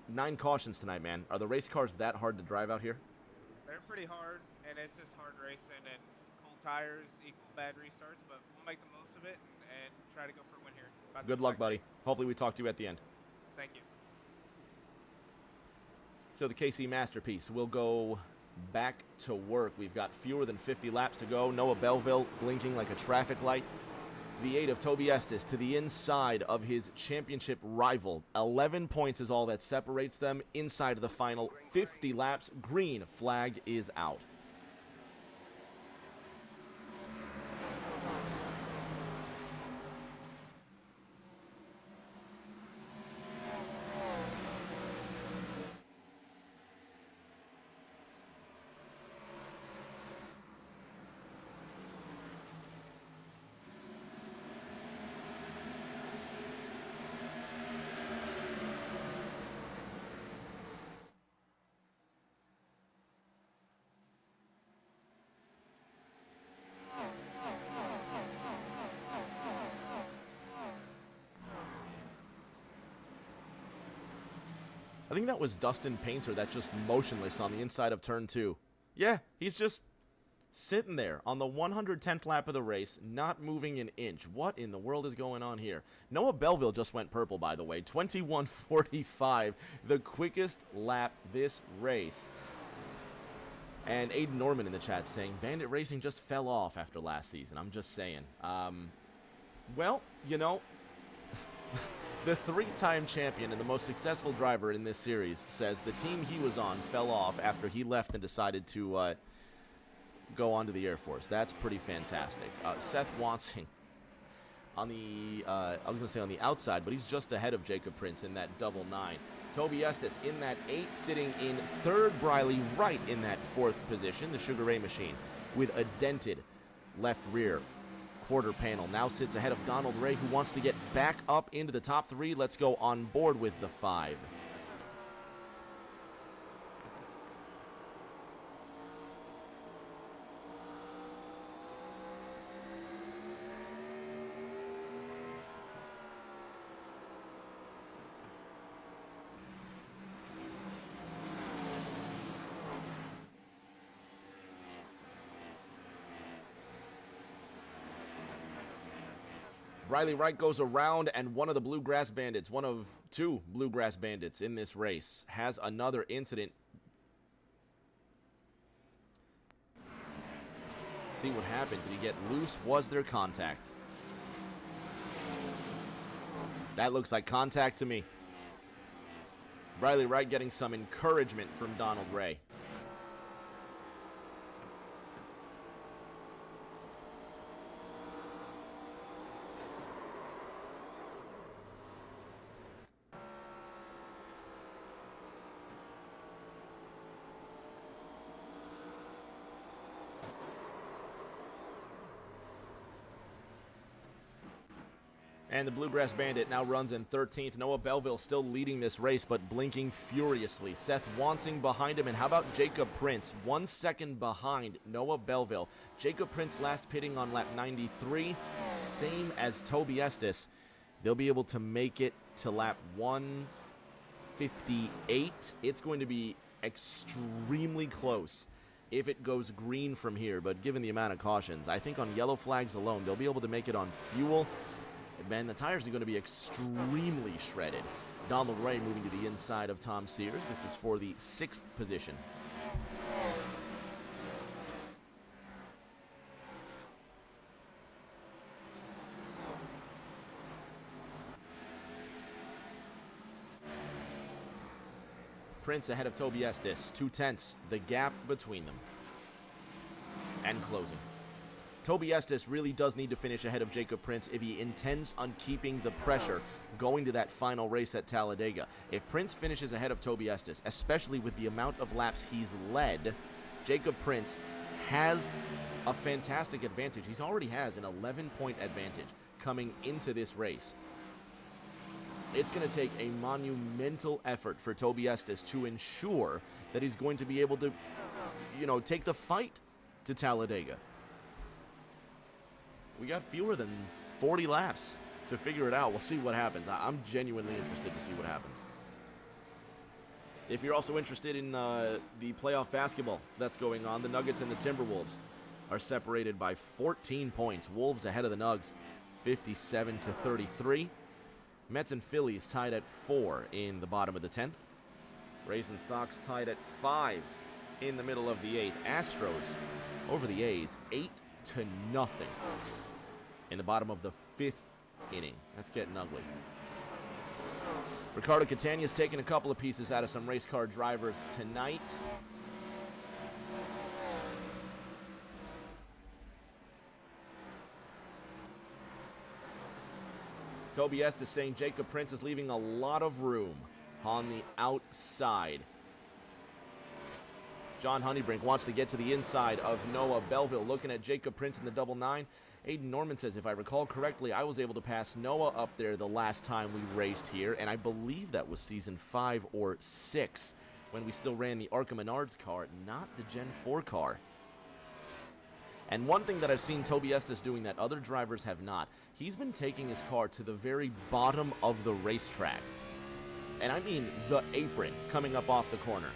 9 cautions tonight, man. Are the race cars that hard to drive out here? They're pretty hard, and it's just hard racing, and cold tires equal bad restarts, but we'll make the most of it and try to go for a win here. About to Good be luck, back. buddy. Hopefully we talk to you at the end. Thank you. So the KC Masterpiece will go back to work. We've got fewer than 50 laps to go. Noah Belleville blinking like a traffic light. The 8 of Toby Estes to the inside of his championship rival. 11 points is all that separates them inside of the final 50 laps. Green flag is out. I think that was Dustin Painter that's just motionless on the inside of turn 2. Yeah, he's just sitting there on the 110th lap of the race, not moving an inch. What in the world is going on here? Noah Belleville just went purple, by the way. 21:45, the quickest lap this race. And Aiden Norman in the chat saying, Bandit Racing just fell off after last season. I'm just saying. Well, you know, the 3-time champion and the most successful driver in this series says the team he was on fell off after he left and decided to go on to the Air Force. That's pretty fantastic. Seth Wansing on the, I was going to say on the outside, but he's just ahead of Jacob Prince in that double 9. Toby Estes in that 8, sitting in 3rd. Briley Wright in that 4th position. The Sugar Ray machine with a dented left rear quarter panel now sits ahead of Donald Ray, who wants to get back up into the top 3. Let's go on board with the 5. Riley Wright goes around, and one of the Bluegrass Bandits, one of 2 Bluegrass Bandits in this race, has another incident. Let's see what happened. Did he get loose? Was there contact? That looks like contact to me. Riley Wright getting some encouragement from Donald Ray. And the Bluegrass Bandit now runs in 13th. Noah Belleville still leading this race, but blinking furiously. Seth Wansing behind him, and how about Jacob Prince? 1 second behind Noah Belleville. Jacob Prince last pitting on lap 93, same as Toby Estes. They'll be able to make it to lap 158. It's going to be extremely close if it goes green from here, but given the amount of cautions, I think on yellow flags alone, they'll be able to make it on fuel. Man, the tires are going to be extremely shredded. Donald Ray moving to the inside of Tom Sears. This is for the 6th position. Prince ahead of Toby Estes. 2/10, the gap between them. And closing. Toby Estes really does need to finish ahead of Jacob Prince if he intends on keeping the pressure going to that final race at Talladega. If Prince finishes ahead of Toby Estes, especially with the amount of laps he's led, Jacob Prince has a fantastic advantage. He already has an 11-point advantage coming into this race. It's going to take a monumental effort for Toby Estes to ensure that he's going to be able to, take the fight to Talladega. We got fewer than 40 laps to figure it out. We'll see what happens. I'm genuinely interested to see what happens. If you're also interested in the playoff basketball that's going on, the Nuggets and the Timberwolves are separated by 14 points. Wolves ahead of the Nugs, 57-33. Mets and Phillies tied at 4 in the bottom of the 10th. Rays and Sox tied at 5 in the middle of the 8th. Astros over the A's, 8-0 in the bottom of the 5th inning. That's getting ugly. Ricardo Catania's taking a couple of pieces out of some race car drivers tonight. Toby Estes saying Jacob Prince is leaving a lot of room on the outside. John Honeybrink wants to get to the inside of Noah Belleville. Looking at Jacob Prince in the double 9. Aiden Norman says, if I recall correctly, I was able to pass Noah up there the last time we raced here, and I believe that was season 5 or 6 when we still ran the Arca Menards car, not the Gen 4 car. And one thing that I've seen Toby Estes doing that other drivers have not, he's been taking his car to the very bottom of the racetrack. And I mean the apron coming up off the corner.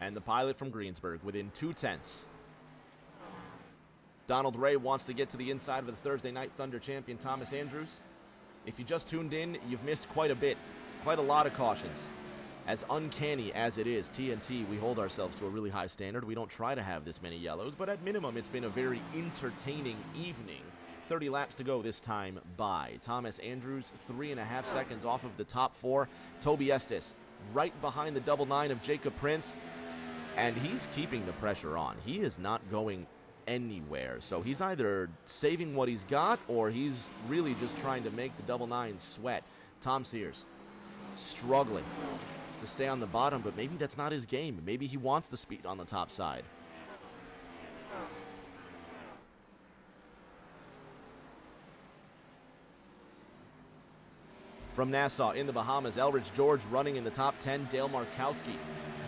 And the pilot from Greensburg within 2/10. Donald Ray wants to get to the inside of the Thursday Night Thunder champion Thomas Andrews. If you just tuned in, you've missed quite a lot of cautions. As uncanny as it is, TNT, we hold ourselves to a really high standard. We don't try to have this many yellows, but at minimum, it's been a very entertaining evening. 30 laps to go this time by. Thomas Andrews, 3.5 seconds off of the top 4. Toby Estes, right behind the double 9 of Jacob Prince, and he's keeping the pressure on. He is not going anywhere, so he's either saving what he's got, or he's really just trying to make the double 9 sweat. Tom Sears, struggling to stay on the bottom, but maybe that's not his game. Maybe he wants the speed on the top side. From Nassau in the Bahamas, Elridge George running in the top 10. Dale Markowski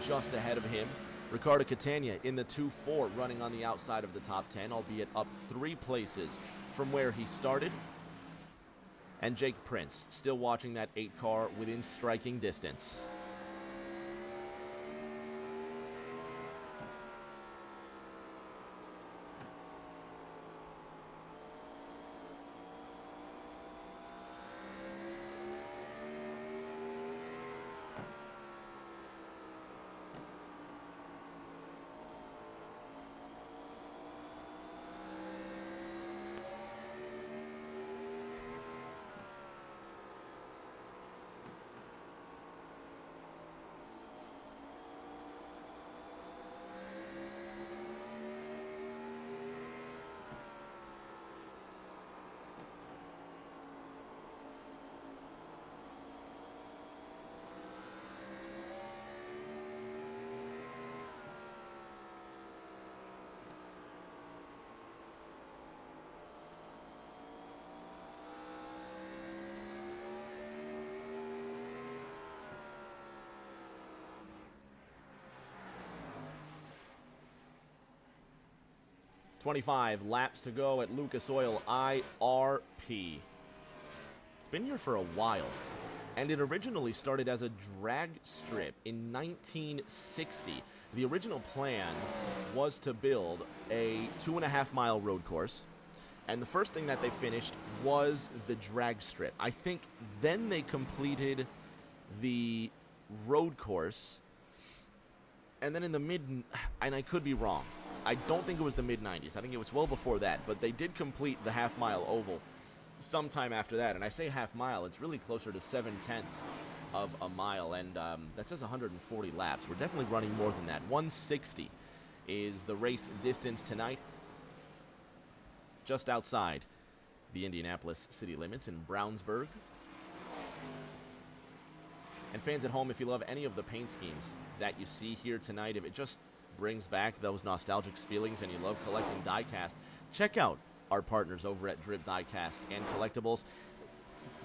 just ahead of him. Ricardo Catania in the 2-4 running on the outside of the top 10, albeit up 3 places from where he started. And Jake Prince still watching that 8 car within striking distance. .25 laps to go at Lucas Oil IRP. It's been here for a while, and it originally started as a drag strip in 1960. The original plan was to build a 2.5-mile road course, and the first thing that they finished was the drag strip. I think then they completed the road course, and then in the and I could be wrong, I don't think it was the mid-90s. I think it was well before that. But they did complete the half-mile oval sometime after that. And I say half-mile, it's really closer to 7/10 of a mile. And that says 140 laps. We're definitely running more than that. 160 is the race distance tonight. Just outside the Indianapolis city limits in Brownsburg. And fans at home, if you love any of the paint schemes that you see here tonight, if it just brings back those nostalgic feelings and you love collecting diecast, check out our partners over at Drip Diecast and Collectibles.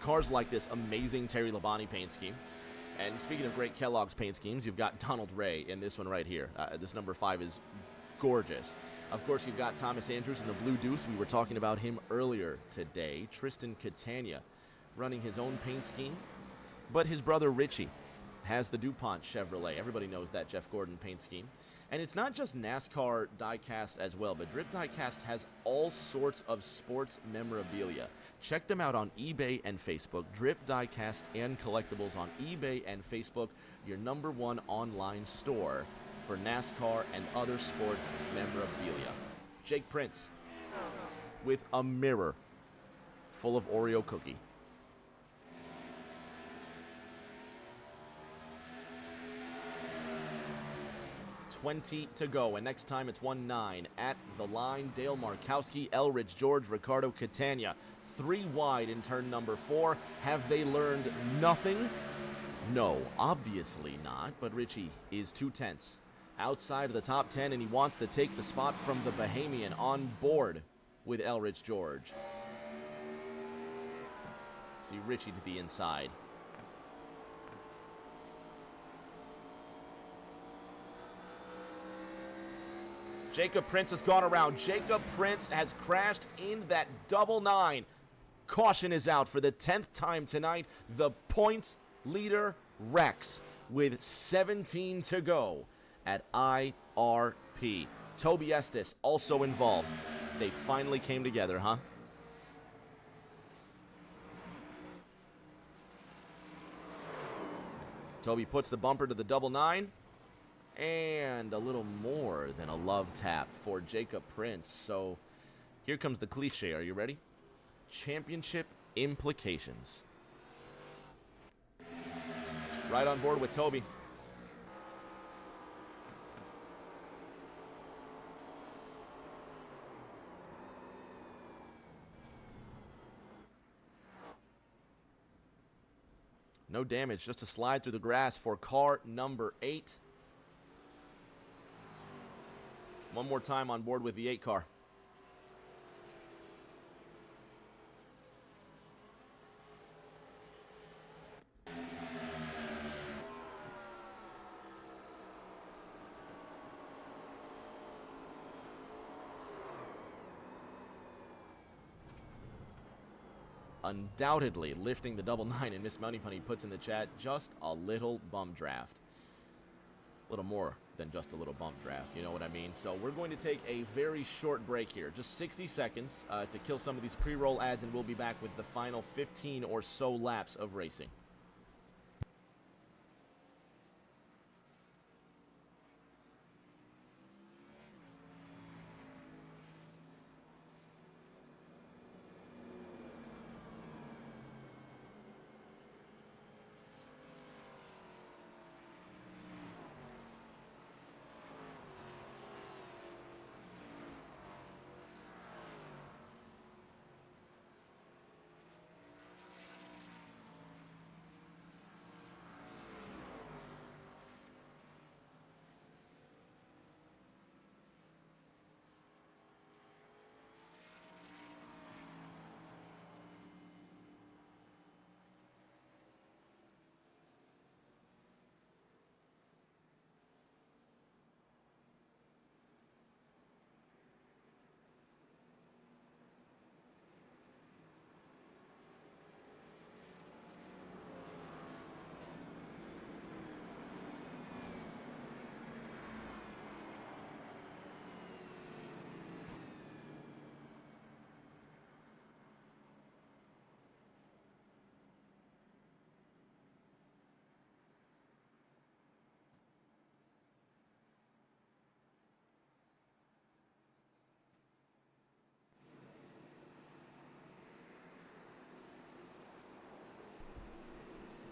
Cars like this amazing Terry Labonte paint scheme. And speaking of great Kellogg's paint schemes, you've got Donald Ray in this one right here. This number 5 is gorgeous. Of course, you've got Thomas Andrews in the Blue Deuce. We were talking about him earlier today. Tristan Catania running his own paint scheme. But his brother Richie has the DuPont Chevrolet. Everybody knows that Jeff Gordon paint scheme. And it's not just NASCAR diecast as well, but Drip Diecast has all sorts of sports memorabilia. Check them out on eBay and Facebook. Drip Diecast and Collectibles on eBay and Facebook, your #1 online store for NASCAR and other sports memorabilia. Jake Prince with a mirror full of Oreo cookie. .20 to go, and next time it's 1-9 at the line. Dale Markowski, Elridge George, Ricardo Catania, 3 wide in turn number 4. Have they learned nothing? No, obviously not, but Richie is 2/10 outside of the top 10, and he wants to take the spot from the Bahamian on board with Elridge George. See Richie to the inside. Jacob Prince has gone around. Jacob Prince has crashed in that double 9. Caution is out for the 10th time tonight. The points leader Rex with 17 to go at IRP. Toby Estes also involved. They finally came together, huh? Toby puts the bumper to the double nine. And a little more than a love tap for Jacob Prince. So here comes the cliche. Are you ready? Championship implications. Right on board with Toby. No damage, just a slide through the grass for car number 8. One more time on board with the 8 car. Undoubtedly lifting the double nine, and Miss Money Punny puts in the chat just a little bum draft. A little more than just a little bump draft, you know what I mean? So we're going to take a very short break here, just 60 seconds to kill some of these pre-roll ads, and we'll be back with the final 15 or so laps of racing.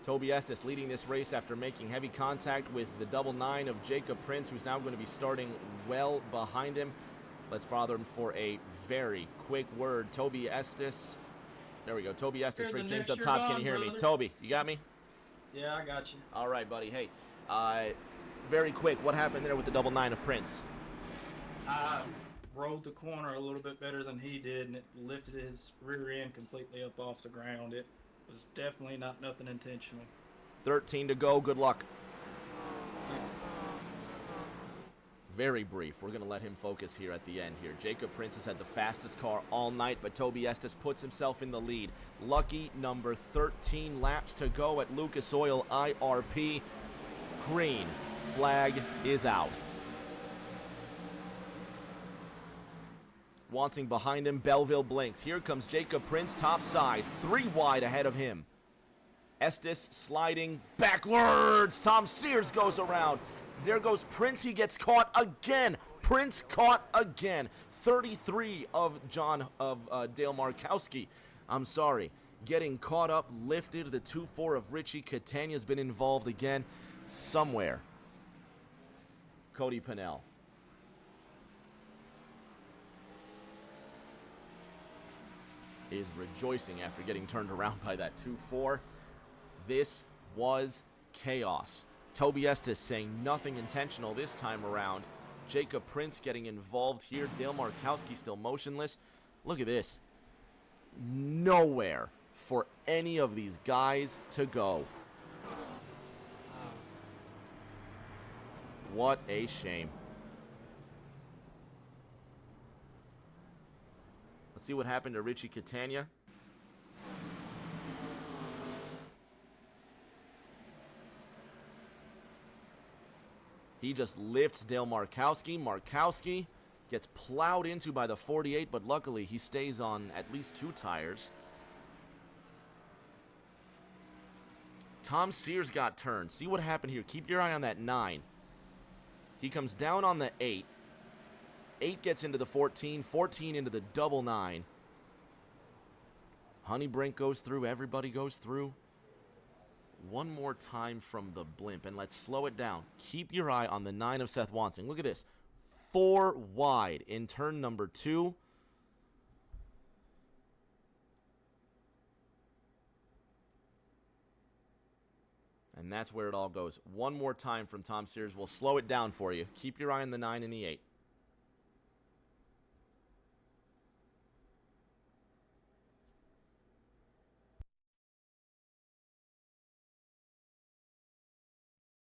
Toby Estes leading this race after making heavy contact with the double nine of Jacob Prince, who's now going to be starting well behind him. Let's bother him for a very quick word. Toby Estes. There we go. Toby Estes, Rick James up top. Can you hear me? Toby, you got me? Yeah, I got you. All right, buddy. Hey, very quick. What happened there with the double nine of Prince? I rode the corner a little bit better than he did, and it lifted his rear end completely up off the ground. It was definitely nothing intentional. 13 to go. Good luck. Very brief. We're going to let him focus here at the end here. Jacob Prince has had the fastest car all night, but Toby Estes puts himself in the lead. Lucky number 13 laps to go at Lucas Oil IRP. Green flag is out. Wansing behind him, Belleville blinks. Here comes Jacob Prince, top side, 3 wide ahead of him. Estes sliding backwards. Tom Sears goes around. There goes Prince. He gets caught again. Prince caught again. 33 of Dale Markowski. I'm sorry. Getting caught up, lifted. The 2-4 of Richie Catania's been involved again somewhere. Cody Pennell. Is rejoicing after getting turned around by that 2-4. This was chaos. Toby Estes saying nothing intentional this time around. Jacob Prince getting involved here. Dale Markowski still motionless. Look at this. Nowhere for any of these guys to go. What a shame. Let's see what happened to Richie Catania. He just lifts Dale Markowski. Markowski gets plowed into by the 48, but luckily he stays on at least 2 tires. Tom Sears got turned. See what happened here. Keep your eye on that 9. He comes down on the 8. 8 gets into the 14. 14 into the double 9. Honeybrink goes through. Everybody goes through. One more time from the blimp, and let's slow it down. Keep your eye on the 9 of Seth Wansing. Look at this. 4 wide in turn number 2. And that's where it all goes. One more time from Tom Sears. We'll slow it down for you. Keep your eye on the 9 and the 8.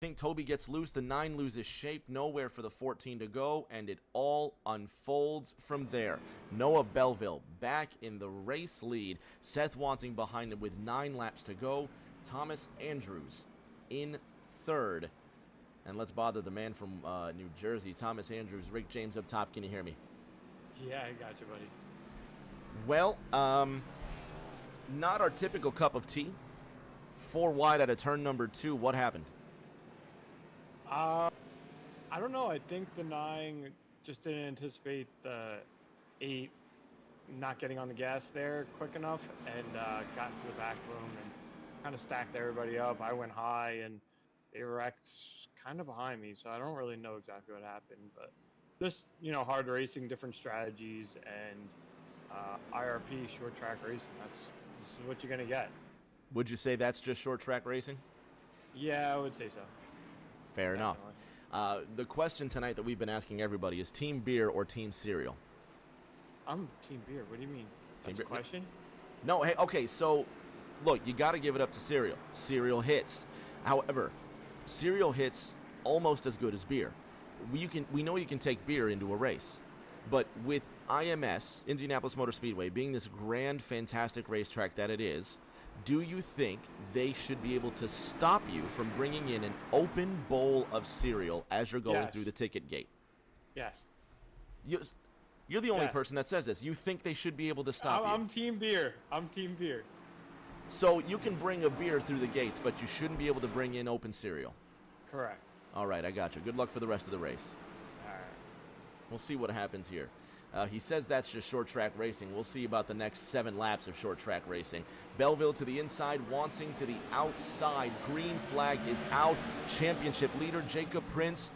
I think Toby gets loose. The 9 loses shape. Nowhere for the 14 to go. And it all unfolds from there. Noah Belleville back in the race lead. Seth Wansing behind him with 9 laps to go. Thomas Andrews in third. And let's bother the man from New Jersey. Thomas Andrews. Rick James up top. Can you hear me? Yeah, I got you, buddy. Well, not our typical cup of tea. 4 wide out of turn number 2. What happened? I don't know. I think the 9 just didn't anticipate the 8 not getting on the gas there quick enough and got into the back room and kind of stacked everybody up. I went high and they wrecked kind of behind me, so I don't really know exactly what happened. But just, hard racing, different strategies, and IRP, short track racing. This is what you're going to get. Would you say that's just short track racing? Yeah, I would say so. Fair enough. Definitely. The question tonight that we've been asking everybody is team beer or team cereal? I'm team beer. What do you mean? That's a beer. question? No, hey, okay, so look, you got to give it up to cereal. Cereal hits. However, cereal hits almost as good as beer. We know you can take beer into a race, but with IMS, Indianapolis Motor Speedway, being this grand, fantastic racetrack that it is, do you think they should be able to stop you from bringing in an open bowl of cereal as you're going Yes. through the ticket gate? Yes. You're the only Yes. person that says this. You think they should be able to stop you. I'm team beer. I'm team beer. So you can bring a beer through the gates, but you shouldn't be able to bring in open cereal. Correct. All right, I got you. Good luck for the rest of the race. All right. We'll see what happens here. He says that's just short track racing. We'll see about the next 7 laps of short track racing. Belleville to the inside, Wansing to the outside. Green flag is out. Championship leader Jacob Prince.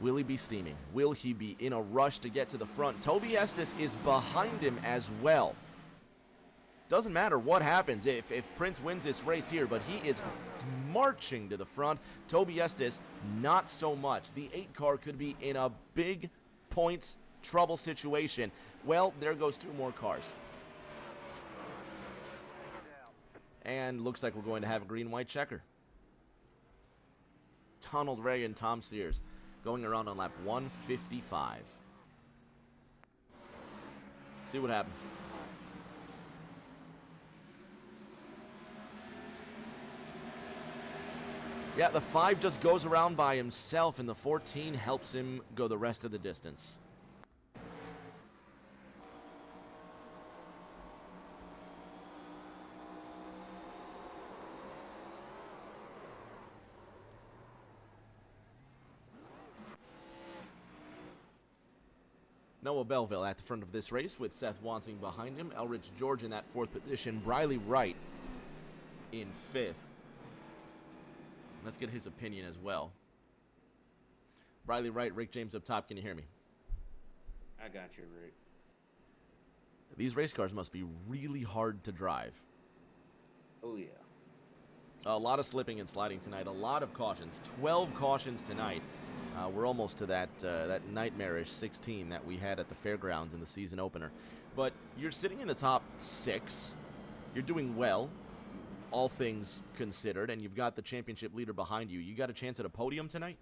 Will he be steaming? Will he be in a rush to get to the front? Toby Estes is behind him as well. Doesn't matter what happens if Prince wins this race here, but he is marching to the front. Toby Estes, not so much. The 8 car could be in a big points trouble situation. Well, there goes 2 more cars. And looks like we're going to have a green-white checker. Donald Ray and Tom Sears going around on lap 155. See what happens. Yeah, the 5 just goes around by himself, and the 14 helps him go the rest of the distance. Noah Belleville at the front of this race with Seth Wansing behind him. Elrich George in that 4th position. Briley Wright in 5th. Let's get his opinion as well. Briley Wright, Rick James up top. Can you hear me? I got you, Rick. These race cars must be really hard to drive. Oh, yeah. A lot of slipping and sliding tonight. A lot of cautions. 12 cautions tonight. We're almost to that nightmarish 16 that we had at the fairgrounds in the season opener. But you're sitting in the top 6. You're doing well, all things considered, and you've got the championship leader behind you. You got a chance at a podium tonight?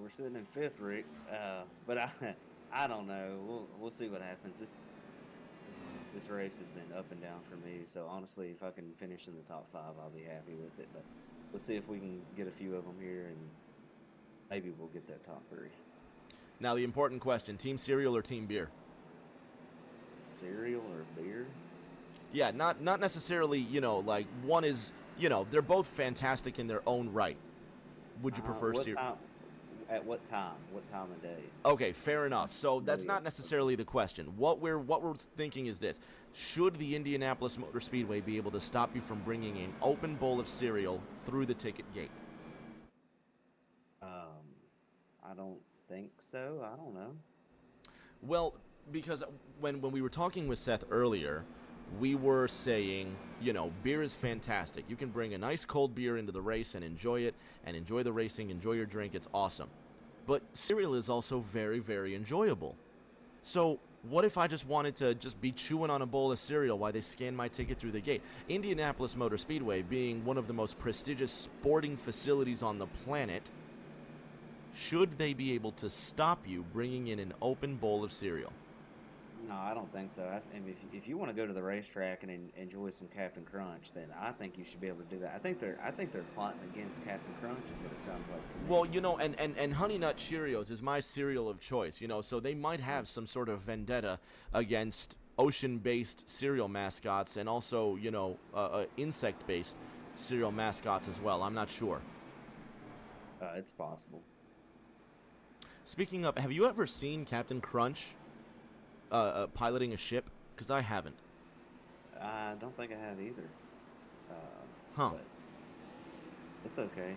We're sitting in 5th, Rick. But I don't know. We'll see what happens. This race has been up and down for me. So honestly, if I can finish in the top 5, I'll be happy with it. But we'll see if we can get a few of them here, and maybe we'll get that top 3. Now the important question: team cereal or team beer? Cereal or beer? Yeah, not necessarily, like one is you know, they're both fantastic in their own right. Would you prefer what serial? time? At what time? What time of day? Okay, fair enough. So that's Yeah. not necessarily the question. What we're thinking is this: should the Indianapolis Motor Speedway be able to stop you from bringing an open bowl of cereal through the ticket gate? I don't think so. I don't know. Well, because when we were talking with Seth earlier, we were saying, you know, beer is fantastic. You can bring a nice cold beer into the race and enjoy it, and enjoy the racing, enjoy your drink. It's awesome. But cereal is also very, very enjoyable. So what if I just wanted to just be chewing on a bowl of cereal while they scan my ticket through the gate? Indianapolis Motor Speedway, being one of the most prestigious sporting facilities on the planet, should they be able to stop you bringing in an open bowl of cereal? No, I don't think so. I mean, if you want to go to the racetrack and enjoy some Captain Crunch, then I think you should be able to do that. I think they're plotting against Captain Crunch, is what it sounds like to me. Well, you know, and Honey Nut Cheerios is my cereal of choice, you know, so they might have some sort of vendetta against ocean-based cereal mascots and also, you know, insect-based cereal mascots as well. I'm not sure. It's possible. Speaking of, have you ever seen Captain Crunch piloting a ship? Because I haven't. I don't think I have either. Huh. But it's okay.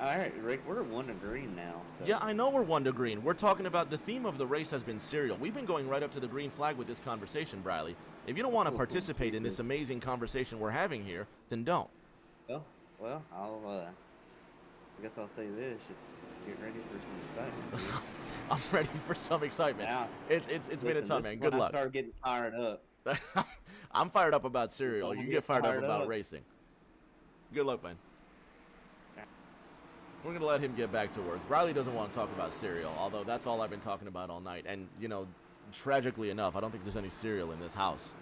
All right, Rick, we're 1 to green now. So. Yeah, I know we're 1 to green. We're talking about the theme of the race has been cereal. We've been going right up to the green flag with this conversation, Briley. If you don't want to participate in this amazing conversation we're having here, then don't. Well, I guess I'll say this: just get ready for some excitement. I'm ready for some excitement. Now, It's been a ton, man. Good luck. I start getting fired up. I'm fired up about cereal. When You I get get fired up fired about up. racing. Good luck, man. We're going to let him get back to work. Briley doesn't want to talk about cereal, although that's all I've been talking about all night. And, you know, tragically enough, I don't think there's any cereal in this house.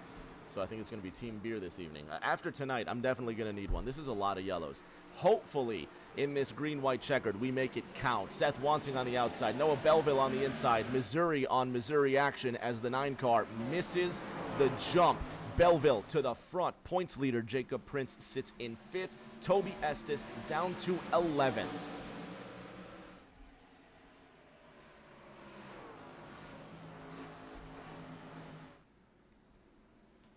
So I think it's going to be team beer this evening. After tonight, I'm definitely going to need one. This is a lot of yellows. Hopefully, in this green-white checkered, we make it count. Seth Wansing on the outside, Noah Belleville on the inside, Missouri on Missouri action as the 9 car misses the jump. Belleville to the front. Points leader Jacob Prince sits in 5th. Toby Estes down to 11th.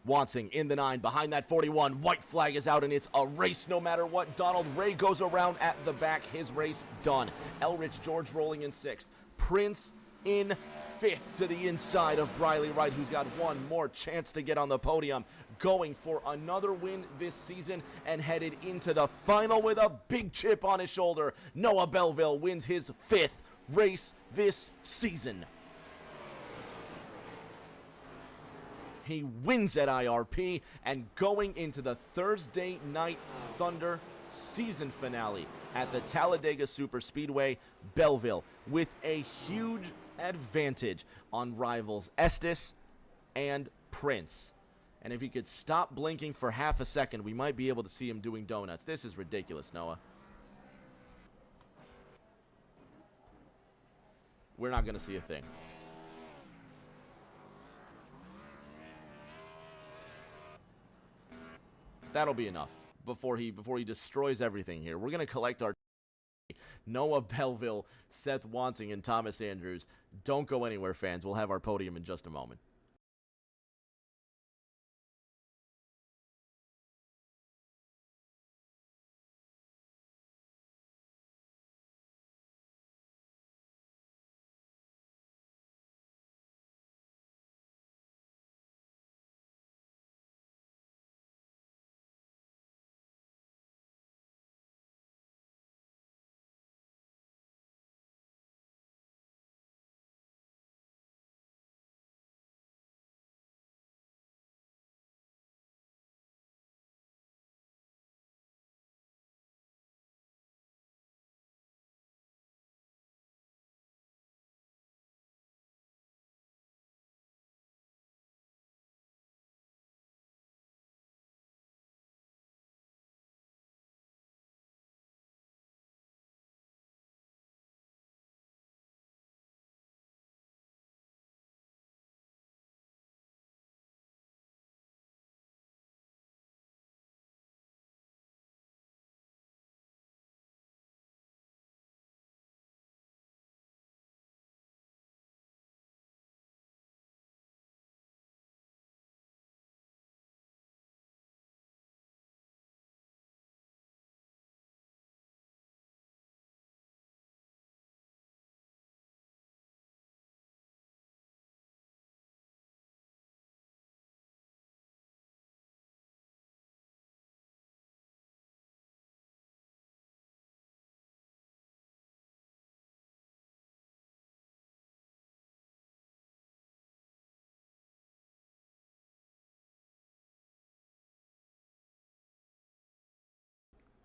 Wansing in the 9, behind that 41. White flag is out, and it's a race no matter what. Donald Ray goes around at the back. His race done. Elrich George rolling in 6th. Prince in 5th to the inside of Briley Wright, who's got one more chance to get on the podium. Going for another win this season and headed into the final with a big chip on his shoulder. Noah Belleville wins his 5th race this season. He wins at IRP, and going into the Thursday Night Thunder season finale at the Talladega Superspeedway, Belleville, with a huge advantage on rivals Estes and Prince. And if he could stop blinking for half a second, we might be able to see him doing donuts. This is ridiculous, Noah. We're not going to see a thing. That'll be enough before he destroys everything here. We're going to collect our Noah Belleville, Seth Wansing, and Thomas Andrews. Don't go anywhere, fans. We'll have our podium in just a moment.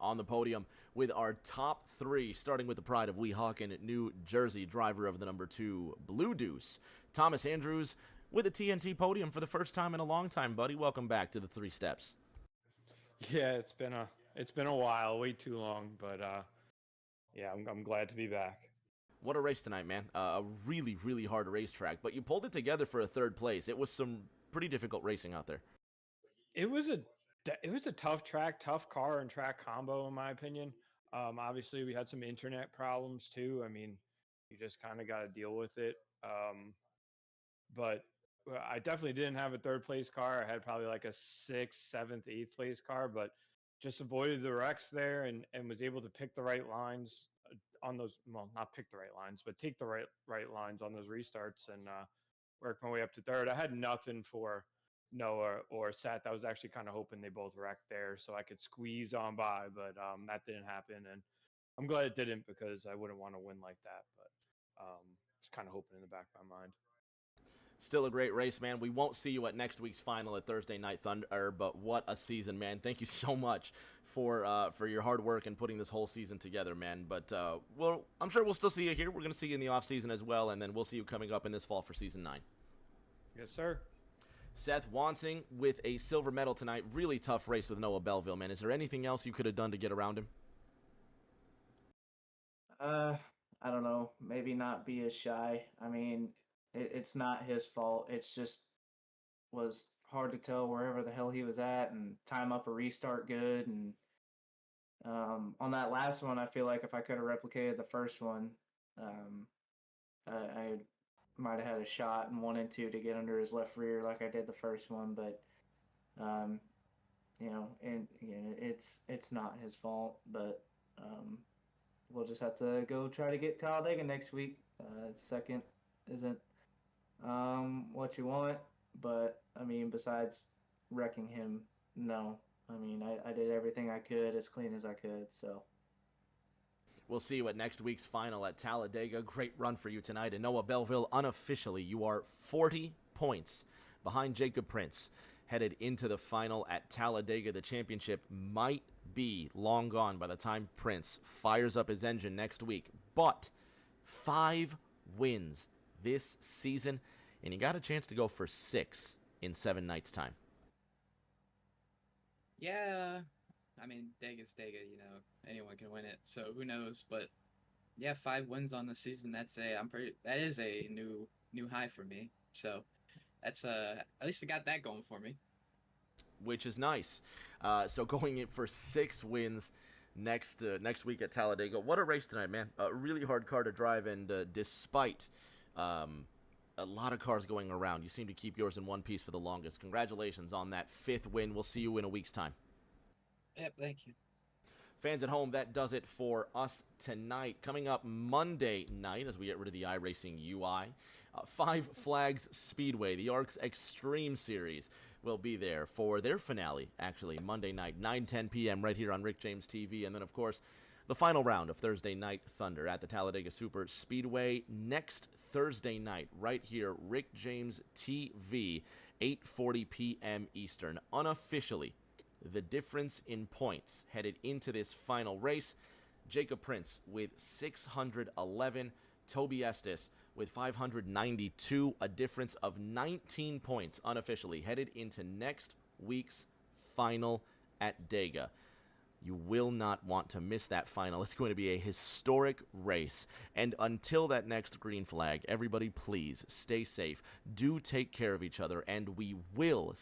on the podium with our top 3, starting with the pride of Weehawken, New Jersey, driver of the number 2 Blue Deuce, Thomas Andrews, with a TNT podium for the first time in a long time, buddy. Welcome back to the 3 Steps. Yeah, it's been a while, way too long, but yeah, I'm glad to be back. What a race tonight, man. A really, really hard racetrack, but you pulled it together for a 3rd place. It was some pretty difficult racing out there. It was a tough track, tough car and track combo, in my opinion. Obviously, we had some internet problems too. I mean, you just kind of got to deal with it. But I definitely didn't have a 3rd place car. I had probably like a 6th, 7th, 8th place car, but just avoided the wrecks there and was able to pick the right lines on those. Well, not pick the right lines, but take the right lines on those restarts and work my way up to 3rd. I had nothing for Noah or Seth. I was actually kind of hoping they both wrecked there so I could squeeze on by, but that didn't happen, and I'm glad it didn't because I wouldn't want to win like that. But just kind of hoping in the back of my mind. Still a great race, man. We won't see you at next week's final at Thursday Night Thunder, but what a season, man. Thank you so much for your hard work and putting this whole season together, man. But well, I'm sure we'll still see you here. We're going to see you in the off season as well, and then we'll see you coming up in this fall for season 9. Yes, sir. Seth Wansing with a silver medal tonight. Really tough race with Noah Belleville, man. Is there anything else you could have done to get around him? I don't know. Maybe not be as shy. I mean, it's not his fault. It's just was hard to tell wherever the hell he was at and time up a restart good. And on that last one, I feel like if I could have replicated the first one, I might have had a shot in 1 and 2 to get under his left rear like I did the first one. But and it's not his fault. But we'll just have to go try to get Talladega next week. 2nd isn't what you want, but I mean, besides wrecking him, no. I mean, I did everything I could as clean as I could, so. We'll see you at next week's final at Talladega. Great run for you tonight. And Noah Belleville, unofficially, you are 40 points behind Jacob Prince, headed into the final at Talladega. The championship might be long gone by the time Prince fires up his engine next week, but 5 wins this season, and he got a chance to go for 6 in 7 nights' time. Yeah, I mean, Dega's Dega, anyone can win it, so who knows, but yeah, 5 wins on the season, that is a new high for me, so that's at least I got that going for me. Which is nice. So going in for 6 wins next week at Talladega. What a race tonight, man. A really hard car to drive, and despite a lot of cars going around, you seem to keep yours in one piece for the longest. Congratulations on that 5th win. We'll see you in a week's time. Yep, thank you. Fans at home, that does it for us tonight. Coming up Monday night, as we get rid of the iRacing UI, Five Flags Speedway, the ARC's Extreme Series, will be there for their finale, actually, Monday night, 9:10 p.m. right here on Rick James TV. And then, of course, the final round of Thursday Night Thunder at the Talladega Super Speedway next Thursday night, right here, Rick James TV, 8:40 p.m. Eastern. Unofficially, the difference in points headed into this final race, Jacob Prince with 611, Toby Estes with 592, a difference of 19 points unofficially headed into next week's final at Dega. You will not want to miss that final. It's going to be a historic race. And until that next green flag, everybody please stay safe. Do take care of each other, and we will